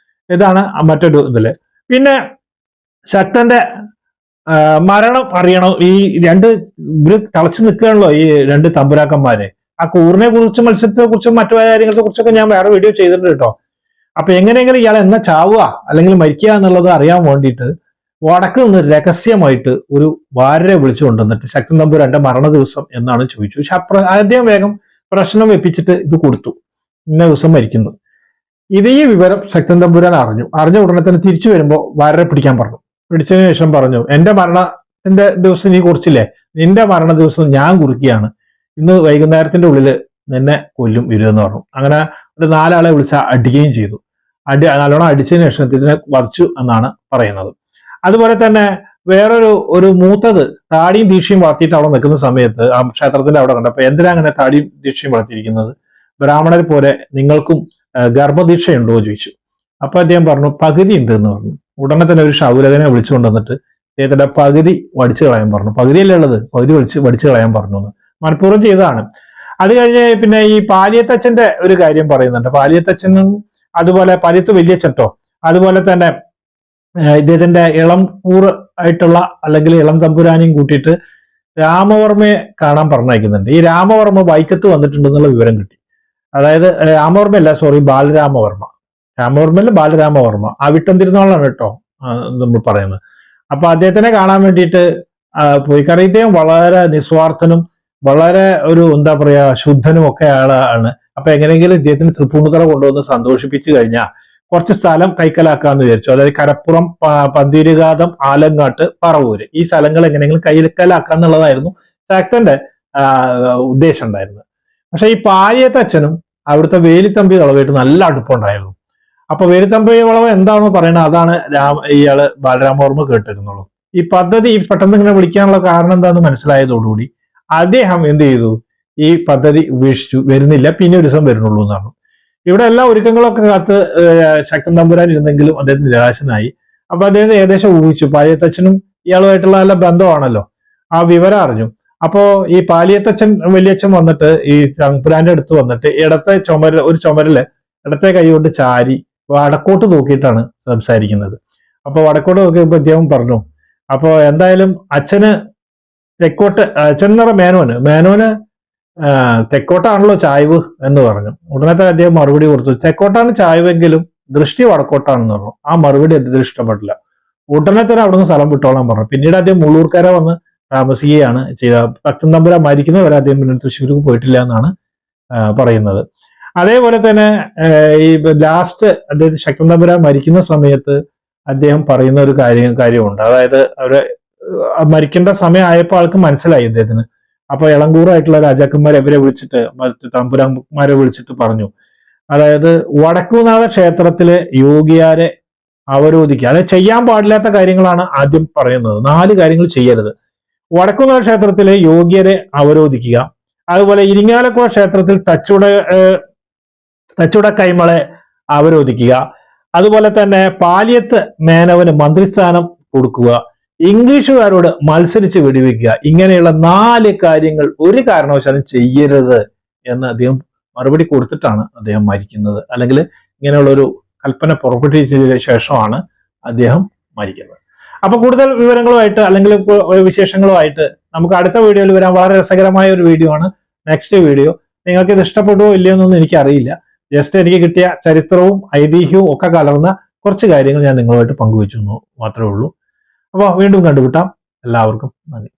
ഇതാണ് മറ്റൊരു ഇതില്. പിന്നെ ശക്തന്റെ മരണം അറിയണം. ഈ രണ്ട് ഇവര് തളച്ചു നിൽക്കുകയാണല്ലോ ഈ രണ്ട് തമ്പുരാക്കന്മാരെ. ആ കൂറിനെ കുറിച്ചും മത്സ്യത്തെ കുറിച്ചും മറ്റു കാര്യങ്ങളെ കുറിച്ചൊക്കെ ഞാൻ വേറെ വീഡിയോ ചെയ്തിട്ടുണ്ട് കേട്ടോ. അപ്പൊ എങ്ങനെയെങ്കിലും ഇയാൾ എന്നാ ചാവുക അല്ലെങ്കിൽ മരിക്കുക എന്നുള്ളത് അറിയാൻ വേണ്ടിയിട്ട് വടക്ക് നിന്ന് രഹസ്യമായിട്ട് ഒരു വാരരെ വിളിച്ചു കൊണ്ടുവന്നിട്ട് ശക്തൻ തമ്പുരാന്റെ മരണ ദിവസം എന്നാണ് ചോദിച്ചു. പക്ഷെ ആദ്യം വേഗം പ്രശ്നം വെപ്പിച്ചിട്ട് ഇത് കൊടുത്തു, ഇന്ന ദിവസം മരിക്കുന്നു. ഇതേ വിവരം ശക്തൻ തമ്പുരാൻ അറിഞ്ഞ ഉടനെ തന്നെ തിരിച്ചു വരുമ്പോൾ വാരരെ പിടിക്കാൻ പറഞ്ഞു. പിടിച്ചതിന് ശേഷം പറഞ്ഞു, എന്റെ മരണത്തിന്റെ ദിവസം നീ കുറിച്ചില്ലേ, നിന്റെ മരണ ദിവസം ഞാൻ കുറിക്കുകയാണ്, ഇന്ന് വൈകുന്നേരത്തിന്റെ ഉള്ളിൽ നിന്നെ കൊല്ലും ഇരുന്ന് പറഞ്ഞു. അങ്ങനെ ഒരു 4 ആളെ വിളിച്ച് അടിക്കുകയും ചെയ്തു. നല്ലോണം അടിച്ചതിന് ശേഷം ഇതിനെ വധിച്ചു എന്നാണ് പറയുന്നത്. അതുപോലെ തന്നെ വേറൊരു മൂത്തത് താടിയും ദീക്ഷയും വളർത്തിയിട്ട് അവിടെ നിൽക്കുന്ന സമയത്ത് ആ ക്ഷേത്രത്തിന്റെ അവിടെ കണ്ടപ്പോ എന്തിനാ അങ്ങനെ താടിയും ദീക്ഷയും വളർത്തിയിരിക്കുന്നത്, ബ്രാഹ്മണരെ പോലെ നിങ്ങൾക്കും ഗർഭദീക്ഷയുണ്ടോ ചോദിച്ചു. അപ്പൊ അദ്ദേഹം പറഞ്ഞു പകുതി ഉണ്ട് എന്ന് പറഞ്ഞു. ഉടനെ തന്നെ ഒരു ശൗരകനെ വിളിച്ചു കൊണ്ടുവന്നിട്ട് അദ്ദേഹത്തിന്റെ പകുതി വടിച്ചു കളയാൻ പറഞ്ഞു. പകുതിയല്ലേ ഉള്ളത്, പകുതി വടിച്ചു കളയാൻ പറഞ്ഞു എന്ന് മനഃപൂർവ്വം ചെയ്തതാണ്. അത് കഴിഞ്ഞ് പിന്നെ ഈ പാലിയത്തച്ഛന്റെ ഒരു കാര്യം പറയുന്നുണ്ട്. പാലിയത്തച്ഛനും അതുപോലെ പാലിയത്ത് വലിയച്ഛട്ടോ അതുപോലെ തന്നെ ഇദ്ദേഹത്തിന്റെ ഇളം കൂറ് ആയിട്ടുള്ള അല്ലെങ്കിൽ ഇളം തമ്പുരാനെയും കൂട്ടിയിട്ട് രാമവർമ്മയെ കാണാൻ പറഞ്ഞയക്കുന്നുണ്ട്. ഈ രാമവർമ്മ വൈക്കത്ത് വന്നിട്ടുണ്ടെന്നുള്ള വിവരം കിട്ടി. അതായത് രാമവർമ്മയല്ല, സോറി, ബാലരാമവർമ്മ. രാമവർമ്മയല്ല, ബാലരാമവർമ്മ. അവിട്ടം തിരുനാളാണ് കേട്ടോ നമ്മൾ പറയുന്നത്. അപ്പൊ അദ്ദേഹത്തിനെ കാണാൻ വേണ്ടിയിട്ട് പോയി. കാരണം ഇദ്ദേഹം വളരെ നിസ്വാർത്ഥനും വളരെ ഒരു എന്താ പറയാ ശുദ്ധനും ഒക്കെ ആളാണ്. അപ്പൊ എങ്ങനെയെങ്കിലും ഇദ്ദേഹത്തിന് തൃപ്പൂണിത്തുറ കൊണ്ടുവന്ന് സന്തോഷിപ്പിച്ചു കഴിഞ്ഞാൽ കുറച്ച് സ്ഥലം കൈക്കലാക്കാന്ന് വിചാരിച്ചു. അതായത് കരപ്പുറം, പന്തീരുകാതം, ആലങ്ങാട്ട്, പറവൂര്, ഈ സ്ഥലങ്ങൾ എങ്ങനെയെങ്കിലും കൈക്കലാക്കാന്നുള്ളതായിരുന്നു ശക്തന്റെ ഉദ്ദേശം ഉണ്ടായിരുന്നത്. പക്ഷെ ഈ പാലിയത്തച്ഛനും അവിടുത്തെ വേലിത്തമ്പി വളവായിട്ട് നല്ല അടുപ്പമുണ്ടായിരുന്നു. അപ്പൊ വേലിത്തമ്പി വളവ് എന്താണെന്ന് പറയുന്നത് അതാണ് ഇയാള് ബാലരാമവർമ്മ കേട്ടിരുന്നുള്ളൂ. ഈ പദ്ധതി പെട്ടെന്ന് ഇങ്ങനെ വിളിക്കാനുള്ള കാരണം എന്താണെന്ന് മനസ്സിലായതോടുകൂടി അദ്ദേഹം എന്ത് ചെയ്തു, ഈ പദ്ധതി ഉപേക്ഷിച്ചു. വരുന്നില്ല, പിന്നെ ഒരു ദിവസം വരുന്നുള്ളൂ എന്നാണ്. ഇവിടെ എല്ലാ ഒരുക്കങ്ങളൊക്കെ കാത്ത് ശക്തൻ തമ്പുരാൻ ഇരുന്നെങ്കിലും അദ്ദേഹത്തിന് നിരാശനായി. അപ്പൊ അദ്ദേഹം ഏകദേശം ഊഹിച്ചു, പാലിയത്തച്ഛനും ഇയാളുമായിട്ടുള്ള നല്ല ബന്ധമാണല്ലോ, ആ വിവരം അറിഞ്ഞു. അപ്പോ ഈ പാലിയത്തച്ഛൻ വലിയച്ഛൻ വന്നിട്ട് ഈ തമ്പുരാന്റെ അടുത്ത് വന്നിട്ട് ഒരു ചുമരില് ഇടത്തെ കൈ കൊണ്ട് ചാരി വടക്കോട്ട് നോക്കിയിട്ടാണ് സംസാരിക്കുന്നത്. അപ്പൊ വടക്കോട്ട് നോക്കിയപ്പോ അദ്ദേഹം പറഞ്ഞു, അപ്പോ എന്തായാലും അച്ഛന് തെക്കോട്ട്, അച്ഛൻ എന്ന് പറഞ്ഞ മേനോന് തെക്കോട്ടാണല്ലോ ചായ്വ് എന്ന് പറഞ്ഞു. ഉടനെ തന്നെ അദ്ദേഹം മറുപടി കൊടുത്തു, തെക്കോട്ടാണ് ചായ്വെങ്കിലും ദൃഷ്ടി വടക്കോട്ടാണെന്ന് പറഞ്ഞു. ആ മറുപടി അദ്ദേഹത്തിന് ഇഷ്ടപ്പെട്ടില്ല. ഉടനെ തന്നെ അവിടുന്ന് സ്ഥലം വിട്ടോളാൻ പറഞ്ഞു. പിന്നീട് അദ്ദേഹം മുള്ളൂർക്കര വന്ന് താമസിക്കുകയാണ് ചെയ്തത്. ശക്തൻ തമ്പുരാൻ മരിക്കുന്നവരെ അദ്ദേഹം പിന്നെ തൃശ്ശൂർക്ക് പോയിട്ടില്ല എന്നാണ് പറയുന്നത്. അതേപോലെ തന്നെ ഈ ലാസ്റ്റ് അദ്ദേഹം ശക്തൻ തമ്പുരാൻ മരിക്കുന്ന സമയത്ത് അദ്ദേഹം പറയുന്ന ഒരു കാര്യമുണ്ട്. അതായത് അവര് മരിക്കേണ്ട സമയമായപ്പോൾ ആൾക്ക് മനസ്സിലായി അദ്ദേഹത്തിന്. അപ്പൊ ഇളങ്കൂറായിട്ടുള്ള രാജാക്കന്മാരെ ഇവരെ വിളിച്ചിട്ട് തമ്പുരാന്മാരെ വിളിച്ചിട്ട് പറഞ്ഞു, അതായത് വടക്കുനാഥ ക്ഷേത്രത്തിലെ യോഗിയാരെ അവരോധിക്കുക. അതായത് ചെയ്യാൻ പാടില്ലാത്ത കാര്യങ്ങളാണ് ആദ്യം പറയുന്നത്. 4 കാര്യങ്ങൾ ചെയ്യരുത്. വടക്കുനാഥ ക്ഷേത്രത്തിലെ യോഗിയരെ അവരോധിക്കുക, അതുപോലെ ഇരിങ്ങാലക്കുട ക്ഷേത്രത്തിൽ തച്ചുട കൈമളെ അവരോധിക്കുക, അതുപോലെ തന്നെ പാലിയത്ത് മേനവന് മന്ത്രിസ്ഥാനം കൊടുക്കുക, ഇംഗ്ലീഷുകാരോട് മത്സരിച്ച് വെടിവെക്കുക. ഇങ്ങനെയുള്ള 4 കാര്യങ്ങൾ ഒരു കാരണവശാലും ചെയ്യരുത് എന്ന് അദ്ദേഹം മറുപടി കൊടുത്തിട്ടാണ് അദ്ദേഹം മരിക്കുന്നത്. അല്ലെങ്കിൽ ഇങ്ങനെയുള്ള ഒരു കൽപ്പന പുറപ്പെടുവിച്ചതിന് ശേഷമാണ് അദ്ദേഹം മരിക്കുന്നത്. അപ്പൊ കൂടുതൽ വിവരങ്ങളുമായിട്ട് അല്ലെങ്കിൽ വിശേഷങ്ങളുമായിട്ട് നമുക്ക് അടുത്ത വീഡിയോയിൽ വരാൻ. വളരെ രസകരമായ ഒരു വീഡിയോ ആണ് നെക്സ്റ്റ് വീഡിയോ. നിങ്ങൾക്ക് ഇത് ഇഷ്ടപ്പെടുവോ ഇല്ലയോ എന്നൊന്നും എനിക്കറിയില്ല. ജസ്റ്റ് എനിക്ക് കിട്ടിയ ചരിത്രവും ഐതിഹ്യവും ഒക്കെ കലർന്ന കുറച്ച് കാര്യങ്ങൾ ഞാൻ നിങ്ങളുമായിട്ട് പങ്കുവെച്ചു മാത്രമേ ഉള്ളൂ. അപ്പോൾ വീണ്ടും കണ്ടുമുട്ടാം. എല്ലാവർക്കും നന്ദി.